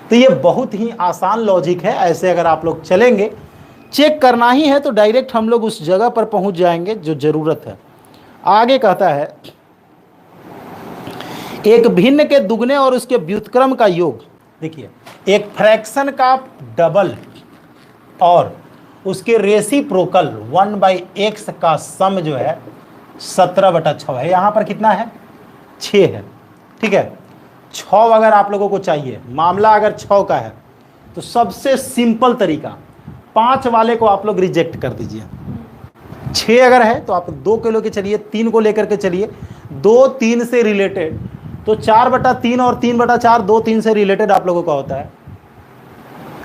Speaker 1: तो ये बहुत ही आसान लॉजिक है, ऐसे अगर आप लोग चलेंगे, चेक करना ही है तो डायरेक्ट हम लोग उस जगह पर पहुंच जाएंगे जो जरूरत है। आगे कहता है एक भिन्न के दुगने और उसके व्युत्क्रम का योग, देखिए एक फ्रैक्शन का डबल और उसके रेसिप्रोकल 1/x का सम जो है 17/6 है। यहां पर कितना है, 6 है, ठीक है। 6 अगर आप लोगों को चाहिए, मामला अगर 6 का है, तो सबसे सिंपल तरीका 5 वाले को आप लोग रिजेक्ट कर दीजिए। 6 अगर है तो आप 2 को लेकर चलिए, 3 को लेकर के चलिए, 2 3 से रिलेटेड, तो 4/3 और 3/4 2 3 से रिलेटेड आप लोगों का होता है।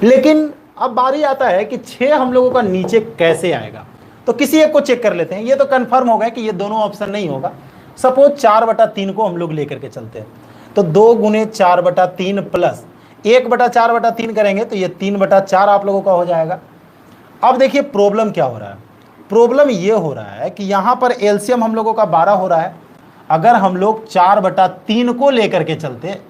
Speaker 1: लेकिन अब बारी आता है कि 6 हम लोगों का नीचे कैसे आएगा, तो किसी एक को चेक कर लेते हैं। ये तो कंफर्म हो गया कि ये दोनों ऑप्शन नहीं होगा। सपोज 4/3 को हम लोग लेकर के चलते हैं, तो 2 गुने 4/3 प्लस 1/4/3 करेंगे तो ये 3/4 आप लोगों का हो जाएगा। अब देखिए प्रॉब्लम क्या हो रहा है, प्रॉब्लम ये हो रहा है कि यहाँ पर एलसीएम हम लोगों का 12 हो रहा है। अगर हम लोग 4/3 को लेकर के चलते,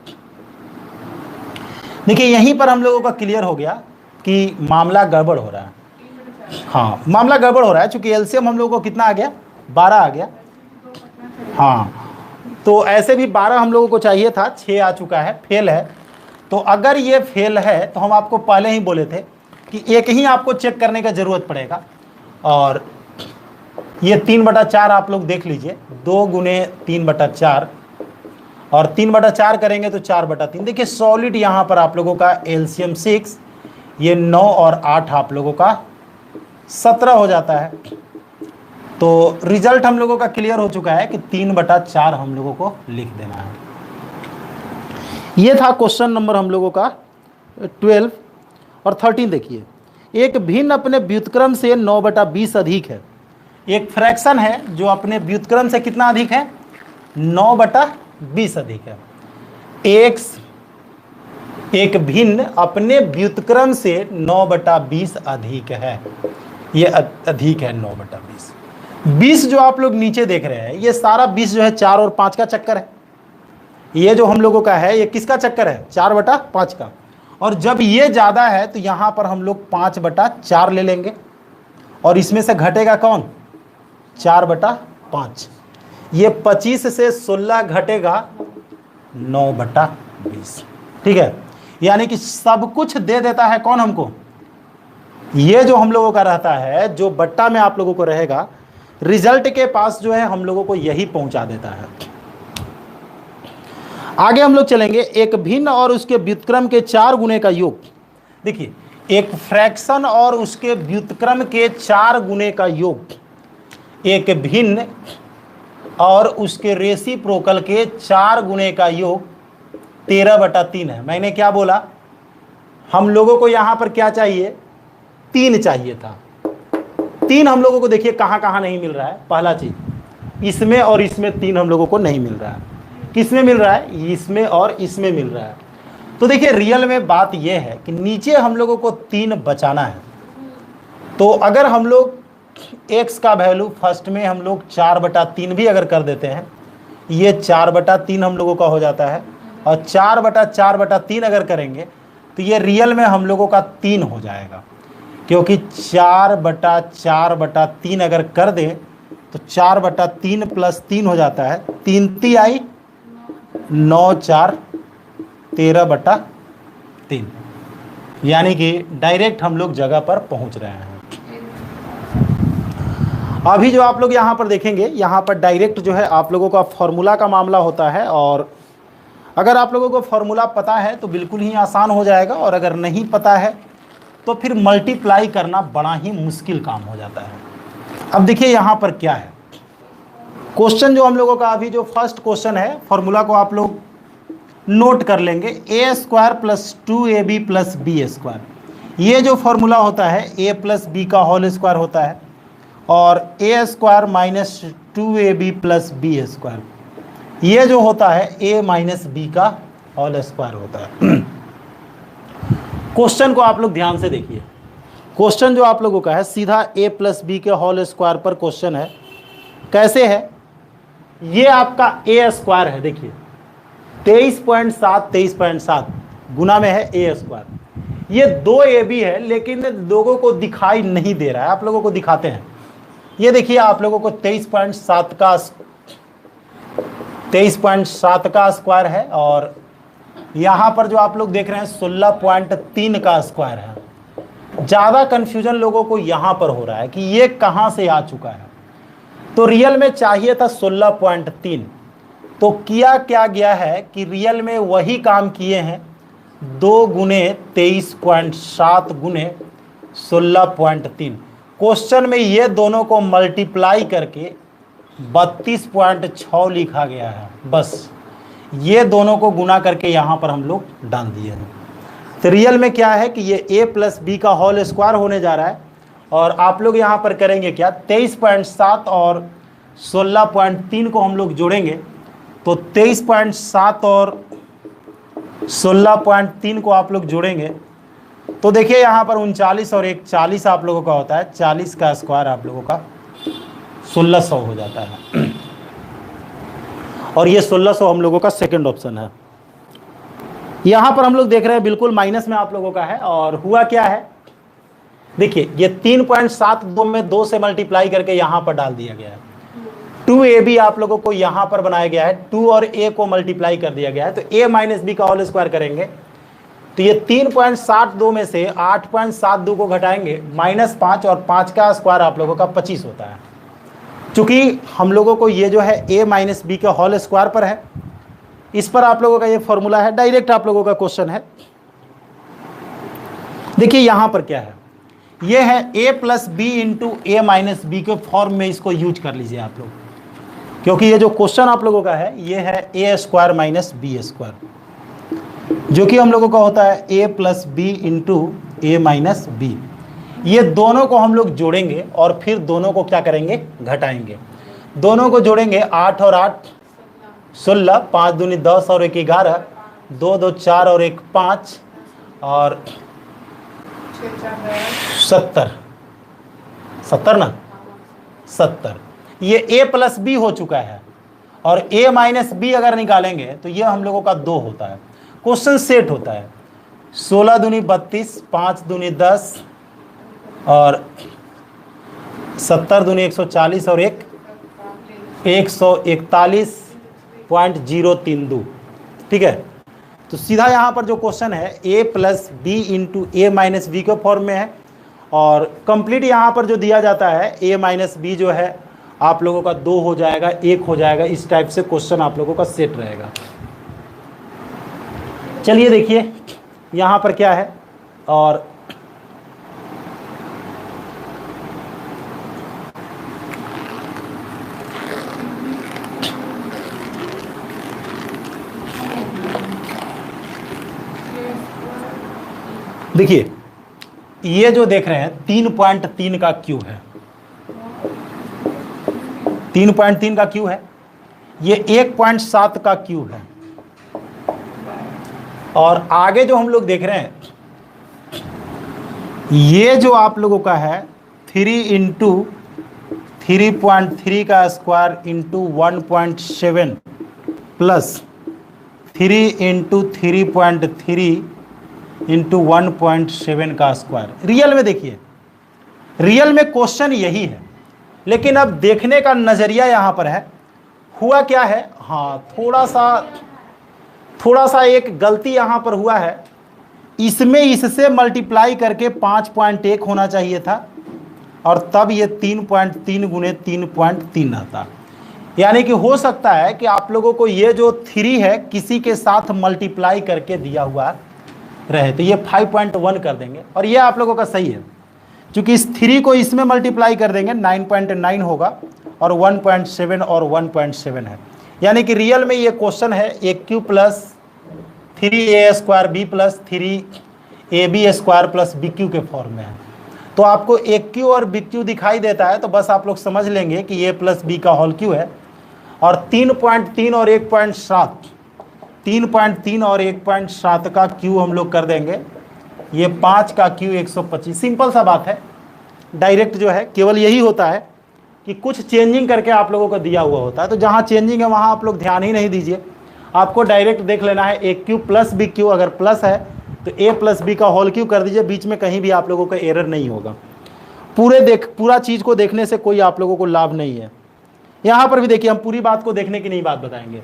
Speaker 1: देखिए यहीं पर हम लोगों का क्लियर हो गया कि मामला गड़बड़ हो रहा है। हाँ, मामला गड़बड़ हो रहा है, चूंकि एलसीएम हम लोगों को कितना आ गया, 12 आ गया। हाँ, तो ऐसे भी 12 हम लोगों को चाहिए था, 6 आ चुका है, फेल है। तो अगर ये फेल है तो हम आपको पहले ही बोले थे कि एक ही आपको चेक करने का जरूरत पड़ेगा, और ये 3/4 आप लोग देख लीजिए, 2 गुने 3/4 और 3/4 करेंगे तो 4/3। देखिए सॉलिड यहाँ पर आप लोगों का एलसीएम 6, ये 9 और 8 आप लोगों का 17 हो जाता है। तो रिजल्ट हम लोगों का क्लियर हो चुका है कि 3/4 हम लोगों को लिख देना है। ये था क्वेश्चन नंबर हम लोगों का 12 और 13। देखिए, एक भिन्न अपने व्युत्क्रम से 9/20 अधिक है। एक फ्रैक्शन है जो अपने व्युत्क्रम से कितना अधिक है, 9/20 अधिक है। एक भिन्न अपने व्युत्क्रम से 9/20 अधिक है। ये अधिक है 9/20। 20 जो आप लोग नीचे देख रहे हैं, ये सारा 20 जो है 4 और 5 का चक्कर है। ये जो हम लोगों का है, ये किसका चक्कर है, 4/5 का। और जब ये ज़्यादा है तो यहाँ पर हम लोग 5/4 ले लेंगे और इसमें से घटेगा कौन, 4/5। ये 25 से 16 घटेगा 9/20। ठीक है, यानी कि सब कुछ दे देता है कौन हमको, ये जो हम लोगों का रहता है, जो बट्टा में आप लोगों को रहेगा, रिजल्ट के पास जो है हम लोगों को यही पहुंचा देता है। आगे हम लोग चलेंगे, एक भिन्न और उसके व्युत्क्रम के 4 गुने का योग। देखिए, एक फ्रैक्शन और उसके व्युत्क्रम के 4 गुने का योग, एक भिन्न और उसके रेसिप्रोकल के 4 गुने का योग 13/3 है। मैंने क्या बोला, हम लोगों को यहां पर क्या चाहिए, 3 चाहिए था। 3 हम लोगों को देखिए कहां कहां नहीं मिल रहा है। पहला चीज, इसमें और इसमें 3 हम लोगों को नहीं मिल रहा है। किसमें मिल रहा है, इसमें और इसमें मिल रहा है। तो देखिए रियल में बात यह है कि नीचे हम लोगों को 3 बचाना है। तो अगर हम लोग x का वैल्यू फर्स्ट में हम लोग 4/3 भी अगर कर देते हैं, ये 4/3 हम लोगों का हो जाता है। और 4/4/3 अगर करेंगे तो ये रियल में हम लोगों का 3 हो जाएगा, क्योंकि 4/4/3 अगर कर दें तो 4/3 + 3 हो जाता है, 3 3 आई 9 4 13/3, यानी कि डायरेक्ट हम लोग जगह पर पहुंच रहे हैं। अभी जो आप लोग यहाँ पर देखेंगे, यहाँ पर डायरेक्ट जो है आप लोगों का फॉर्मूला का मामला होता है। और अगर आप लोगों को फॉर्मूला पता है तो बिल्कुल ही आसान हो जाएगा, और अगर नहीं पता है तो फिर मल्टीप्लाई करना बड़ा ही मुश्किल काम हो जाता है। अब देखिए यहाँ पर क्या है, क्वेश्चन जो हम लोगों का अभी जो फर्स्ट क्वेश्चन है, फॉर्मूला को आप लोग नोट कर लेंगे, a² + 2ab + b²। ये जो फॉर्मूला होता है a + b का होल स्क्वायर होता है, और a² - 2ab + b², ये जो होता है a - b का होल स्क्वायर होता है। क्वेश्चन को आप लोग ध्यान से देखिए। क्वेश्चन जो आप लोगों का है सीधा a + b के होल स्क्वायर पर क्वेश्चन है। कैसे है, ये आपका a² है। देखिए 23.7 गुना में है a²। ये 2ab है, लेकिन लोगों को दिखाई नहीं दे रहा है, आप लोगों को दिखाते हैं। ये देखिए आप लोगों को 23.7 का स्क्वायर है, और यहाँ पर जो आप लोग देख रहे हैं 16.3 का स्क्वायर है। ज़्यादा कन्फ्यूजन लोगों को यहाँ पर हो रहा है कि ये कहाँ से आ चुका है। तो रियल में चाहिए था 16.3, तो किया क्या गया है कि रियल में वही काम किए हैं, 2 गुने 23.7 गुने 16.3। क्वेश्चन में ये दोनों को मल्टीप्लाई करके 32.6 लिखा गया है। बस ये दोनों को गुना करके यहाँ पर हम लोग डाल दिए हैं। तो रियल में क्या है कि ये a + b का होल स्क्वायर होने जा रहा है, और आप लोग यहाँ पर करेंगे क्या, 23.7 और 16.3 को हम लोग जोड़ेंगे, तो 23.7 और 16.3 को आप लोग जोड़ेंगे तो देखिए यहाँ पर 39 और 1 40 आप लोगों का होता है। 40 का स्क्वायर आप लोगों का 1600 हो जाता है, और ये 1600 हम लोगों का सेकंड ऑप्शन है। यहाँ पर हम लोग देख रहे हैं बिल्कुल माइनस में आप लोगों का है, और हुआ क्या है, देखिए ये 3.72 में 2 से मल्टीप्लाई करके यहाँ पर डाल दिया गया है। 2ab आप लोगों को यहाँ पर बनाया गया है, 2 और a को मल्टीप्लाई कर दिया गया है। तो a - b का होल स्क्वायर करेंगे तो ये 3.72 में से 8.72 को घटाएंगे -5, और 5 का स्क्वायर आप लोगों का 25 होता है। चूंकि हम लोगों को ये जो है a माइनस बी के होल स्क्वायर पर है, इस पर आप लोगों का ये फॉर्मूला है, डायरेक्ट आप लोगों का क्वेश्चन है। देखिए यहां पर क्या है, ये है a plus B into A minus B के फॉर्म में, इसको यूज कर लीजिए आप लोग, क्योंकि ये जो क्वेश्चन आप लोगों का है ये है A square minus B square, जो कि हम लोगों का होता है a plus B into A minus B. ये दोनों को हम लोग जोड़ेंगे और फिर दोनों को क्या करेंगे, घटाएंगे। दोनों को जोड़ेंगे, 8 और 8 16, 5 दूनी 10 और 1 11, 2 2 4 और 1 5 और 70 ना 70। ये a प्लस बी हो चुका है और a माइनस बी अगर निकालेंगे तो ये हम लोगों का 2 होता है। क्वेश्चन सेट होता है, 16 दूनी 32, 5 दूनी 10 और 70 दूनी 140 और 141.032। ठीक है, तो सीधा यहाँ पर जो क्वेश्चन है a plus B into A minus B के फॉर्म में है, और कंप्लीट यहाँ पर जो दिया जाता है a माइनस बी जो है आप लोगों का 2 हो जाएगा, 1 हो जाएगा, इस टाइप से क्वेश्चन आप लोगों का सेट रहेगा। चलिए देखिए यहाँ पर क्या है, और देखिए ये जो देख रहे हैं 3.3 का क्यू है, 3.3 का क्यू है, ये 1.7 का क्यू है, और आगे जो हम लोग देख रहे हैं ये जो आप लोगों का है 3 इंटू 3.3 का square into 1.7 plus 3 into 3.3 into 1.7 का स्क्वायर। रियल में देखिए, रियल में क्वेश्चन यही है, लेकिन अब देखने का नज़रिया यहाँ पर है। हुआ क्या है, हाँ थोड़ा सा एक गलती यहाँ पर हुआ है, इसमें इससे मल्टीप्लाई करके 5.1 होना चाहिए था, और तब ये 3.3 गुने 3.3 आता। यानी कि हो सकता है कि आप लोगों को ये जो 3 है किसी के साथ मल्टीप्लाई करके दिया हुआ रहे, तो ये 5.1 कर देंगे, और ये आप लोगों का सही है, क्योंकि इस 3 को इसमें मल्टीप्लाई कर देंगे 9.9 होगा, और 1.7 और 1.7 है। यानी कि रियल में ये क्वेश्चन है A cube plus 3a square B plus 3ab square plus B cube के फॉर्म में है। तो आपको ए क्यू और बी क्यू दिखाई देता है, तो बस आप लोग समझ लेंगे कि ए प्लस बी का होल क्यू है, और 3.3 और 1.7, 3.3 और 1.7 का क्यू हम लोग कर देंगे, ये 5 का क्यू 125। सिंपल सा बात है, डायरेक्ट जो है केवल यही होता है कि कुछ चेंजिंग करके आप लोगों को दिया हुआ होता है, तो जहाँ चेंजिंग है वहाँ आप लोग ध्यान ही नहीं दीजिए, आपको डायरेक्ट देख लेना है A cube plus B Q, अगर प्लस है तो ए प्लस बी का होल क्यू कर दीजिए, बीच में कहीं भी आप लोगों का एरर नहीं होगा। पूरा चीज़ को देखने से कोई आप लोगों को लाभ नहीं है। यहाँ पर भी देखिए, हम पूरी बात को देखने की नहीं बात बताएंगे।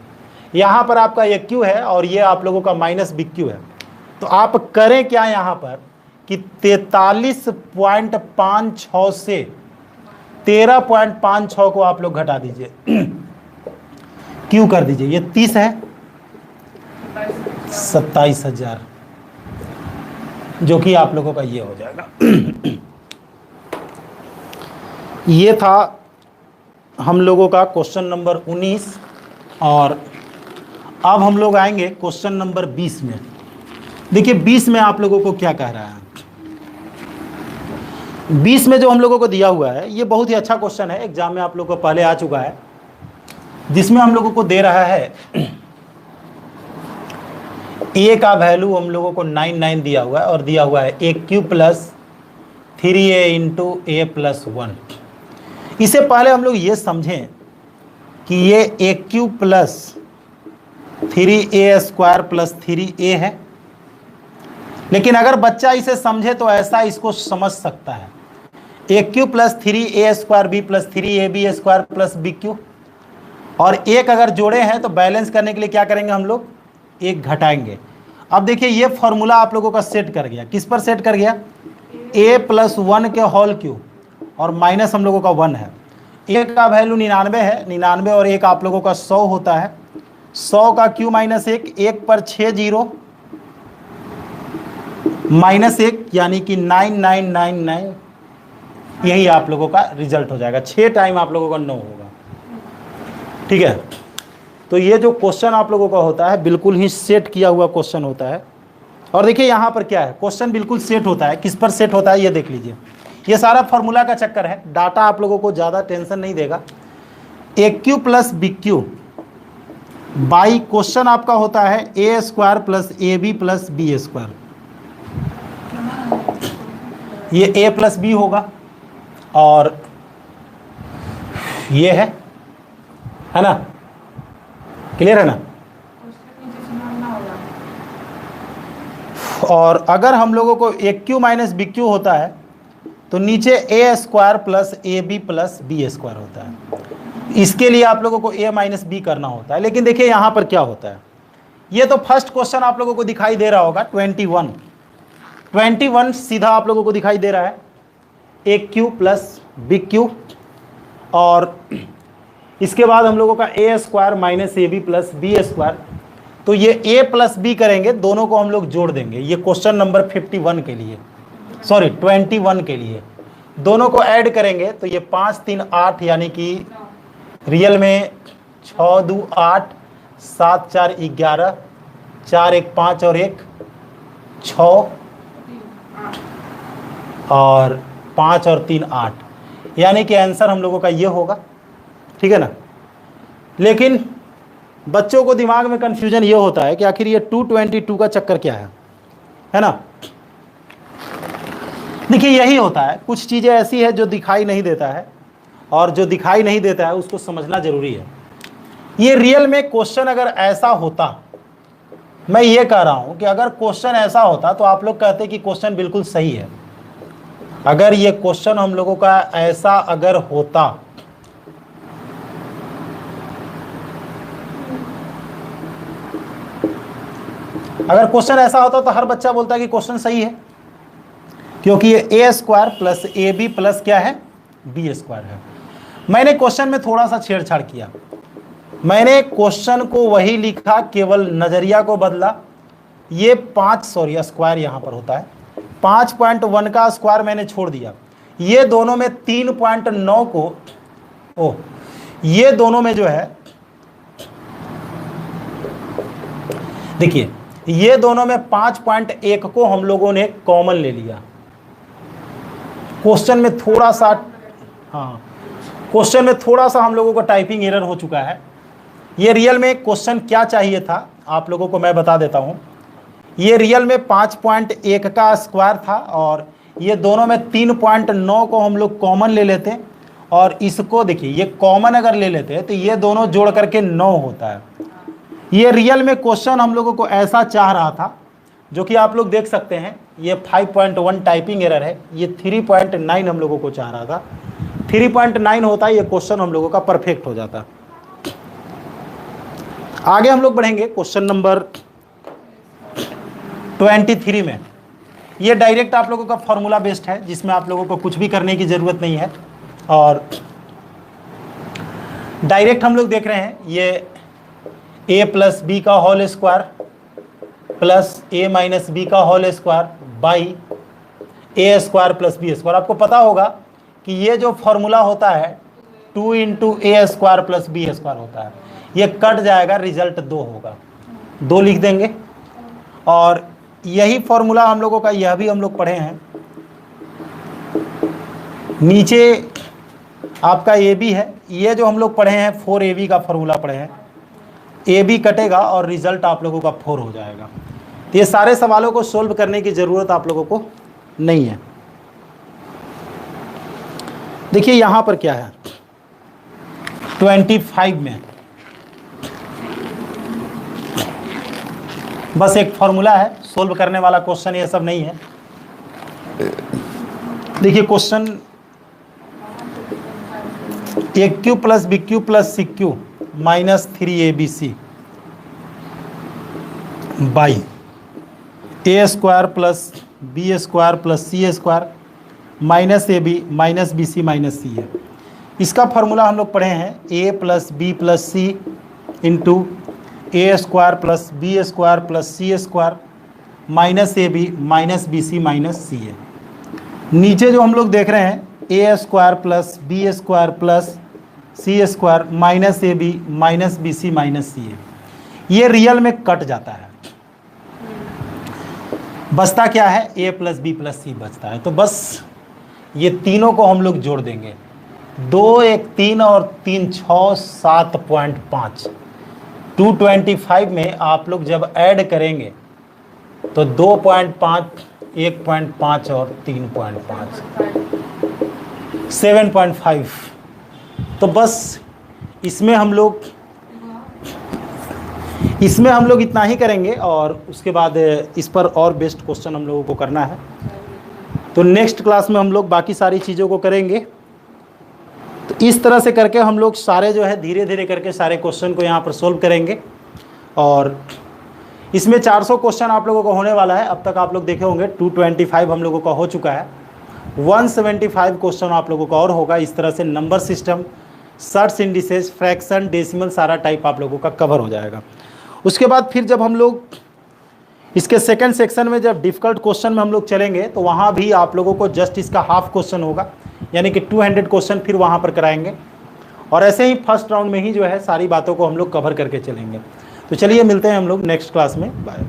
Speaker 1: यहाँ पर आपका ये क्यू है और ये आप लोगों का माइनस बी क्यू है, तो आप करें क्या यहाँ पर कि 43.56 से 13.56 को आप लोग घटा दीजिए, क्यू कर दीजिए, ये 30 है 27,000, जो कि आप लोगों का ये हो जाएगा। ये था हम लोगों का क्वेश्चन नंबर 19, और अब हम लोग आएंगे क्वेश्चन नंबर 20 में। देखिए 20 में आप लोगों को क्या कह रहा है। 20 में जो हम लोगों को दिया हुआ है ये बहुत ही अच्छा क्वेश्चन है, एग्जाम में आप लोगों को पहले आ चुका है, जिसमें हम लोगों को दे रहा है a का वैल्यू हम लोगों को 99 दिया हुआ है, और दिया हुआ है A cube plus 3a into A plus 1। इससे पहले हम लोग ये समझें कि ये A cube plus 3a square plus 3a है, लेकिन अगर बच्चा इसे समझे तो ऐसा इसको समझ सकता है, A cube plus 3a square B plus 3ab square plus B cube, और एक अगर जोड़े हैं तो बैलेंस करने के लिए क्या करेंगे हम लोग, एक घटाएंगे। अब देखिए ये फॉर्मूला आप लोगों का सेट कर गया, किस पर सेट कर गया, a प्लस 1 के होल क्यू, और माइनस हम लोगों का 1 है, ए का वैल्यू 99 है, 99 और 1 आप लोगों का 100 होता है। 100 का क्यू माइनस 1, 1 पर 6 जीरो माइनस 1 यानी कि 9999, यही आप लोगों का रिजल्ट हो जाएगा। 6 टाइम आप लोगों का 9 होगा, ठीक है। तो ये जो क्वेश्चन आप लोगों का होता है बिल्कुल ही सेट किया हुआ क्वेश्चन होता है। और देखिए यहाँ पर क्या है, क्वेश्चन बिल्कुल सेट होता है। किस पर सेट होता है ये देख लीजिए। ये सारा फॉर्मूला का चक्कर है, डाटा आप लोगों को ज़्यादा टेंशन नहीं देगा। A cube plus B cube by question आपका होता है A square plus A B plus B square. ये ए प्लस बी होगा और ये है ना, क्लियर है ना। और अगर हम लोगों को A cube minus B cube होता है तो नीचे A square plus A B plus B square होता है। इसके लिए आप लोगों को ए माइनस बी करना होता है। लेकिन देखिए यहाँ पर क्या होता है, ये तो फर्स्ट क्वेश्चन आप लोगों को दिखाई दे रहा होगा 21 सीधा आप लोगों को दिखाई दे रहा है A cube plus B cube, और इसके बाद हम लोगों का A square minus A B plus B square. तो ये ए प्लस बी करेंगे, दोनों को हम लोग जोड़ देंगे। ये क्वेश्चन नंबर 21 के लिए, सॉरी 21 के लिए दोनों को ऐड करेंगे तो ये 5 3 8 यानी कि रियल में 6 2 8 7 4 11 4 1 5 और 1 6 और 5 और 3 8, यानी कि आंसर हम लोगों का ये होगा, ठीक है ना। लेकिन बच्चों को दिमाग में कंफ्यूजन ये होता है कि आखिर ये 222 का चक्कर क्या है ना। देखिए यही होता है, कुछ चीज़ें ऐसी है जो दिखाई नहीं देता है, और जो दिखाई नहीं देता है उसको समझना जरूरी है। ये रियल में क्वेश्चन अगर ऐसा होता, मैं ये कह रहा हूं कि अगर क्वेश्चन ऐसा होता तो आप लोग कहते कि क्वेश्चन बिल्कुल सही है। अगर ये क्वेश्चन हम लोगों का ऐसा अगर होता, अगर क्वेश्चन ऐसा होता तो हर बच्चा बोलता है कि क्वेश्चन सही है, क्योंकि ये A square plus A B plus क्या है, बी स्क्वायर है। मैंने क्वेश्चन में थोड़ा सा छेड़छाड़ किया, मैंने क्वेश्चन को वही लिखा, केवल नजरिया को बदला। ये 5 सॉरी स्क्वायर यहाँ पर होता है, 5.1 का स्क्वायर मैंने छोड़ दिया। ये दोनों में 3.9 को ये दोनों में जो है, देखिए ये दोनों में 5.1 को हम लोगों ने कॉमन ले लिया। क्वेश्चन में थोड़ा सा, हाँ क्वेश्चन में थोड़ा सा हम लोगों को टाइपिंग एरर हो चुका है। ये रियल में क्वेश्चन क्या चाहिए था आप लोगों को मैं बता देता हूँ। ये रियल में 5.1 का स्क्वायर था, और ये दोनों में 3.9 को हम लोग कॉमन ले लेते, और इसको देखिए ये कॉमन अगर ले लेते तो ये दोनों जोड़ करके 9 होता है। ये रियल में क्वेश्चन हम लोगों को ऐसा चाह रहा था, जो कि आप लोग देख सकते हैं ये 5.1 टाइपिंग एरर है, ये 3.9 हम लोगों को चाह रहा था। 3.9 होता है, ये क्वेश्चन हम लोगों का परफेक्ट हो जाता। आगे हम लोग बढ़ेंगे क्वेश्चन नंबर 23 में। ये डायरेक्ट आप लोगों का फॉर्मूला बेस्ड है, जिसमें आप लोगों को कुछ भी करने की ज़रूरत नहीं है, और डायरेक्ट हम लोग देख रहे हैं ये a प्लस बी का whole square plus a minus B का whole square by A square plus B square. आपको पता होगा कि ये जो फॉर्मूला होता है 2 into A square plus B square होता है, ये कट जाएगा, रिजल्ट 2 होगा, 2 लिख देंगे। और यही फॉर्मूला हम लोगों का यह भी हम लोग पढ़े हैं, नीचे आपका ए बी है, ये जो हम लोग पढ़े हैं 4ab का फॉर्मूला पढ़े हैं, ए बी कटेगा और रिजल्ट आप लोगों का 4 हो जाएगा। ये सारे सवालों को सोल्व करने की ज़रूरत आप लोगों को नहीं है। देखिए यहाँ पर क्या है 25 में, बस एक फॉर्मूला है, सोल्व करने वाला क्वेश्चन ये सब नहीं है। देखिए question A cube plus B cube plus C cube minus 3abc by A square plus B square plus C square minus A B minus B C minus C है। इसका फार्मूला हम लोग पढ़े हैं A plus B plus C into A square plus B square plus C square minus A B minus B C minus C A. नीचे जो हम लोग देख रहे हैं ए square plus B square plus C square minus A B minus B C minus C A, ये real में cut जाता है। बचता क्या है, A plus B plus C बचता है। तो बस ये तीनों को हम लोग जोड़ देंगे, 2 1 3 और 3 6 7.5। 225 में आप लोग जब ऐड करेंगे तो 2.5 1.5 और 3.5 7.5। तो बस इसमें हम लोग इतना ही करेंगे और उसके बाद इस पर और बेस्ट क्वेश्चन हम लोगों को करना है। तो नेक्स्ट क्लास में हम लोग बाकी सारी चीज़ों को करेंगे। तो इस तरह से करके हम लोग सारे जो है धीरे धीरे करके सारे क्वेश्चन को यहाँ पर सोल्व करेंगे और इसमें 400 क्वेश्चन आप लोगों को होने वाला है। अब तक आप लोग देखे होंगे 225 हम लोगों का हो चुका है, 175 क्वेश्चन आप लोगों का और होगा। इस तरह से number system, search indices, fraction, decimal सारा टाइप आप लोगों का कवर हो जाएगा। उसके बाद फिर जब हम लोग इसके सेकंड सेक्शन में जब डिफ़िकल्ट क्वेश्चन में हम लोग चलेंगे तो वहाँ भी आप लोगों को जस्ट इसका हाफ क्वेश्चन होगा, यानी कि 200 क्वेश्चन फिर वहाँ पर कराएंगे। और ऐसे ही फर्स्ट राउंड में ही जो है सारी बातों को हम लोग कवर करके चलेंगे। तो चलिए मिलते हैं हम लोग नेक्स्ट क्लास में, बाय।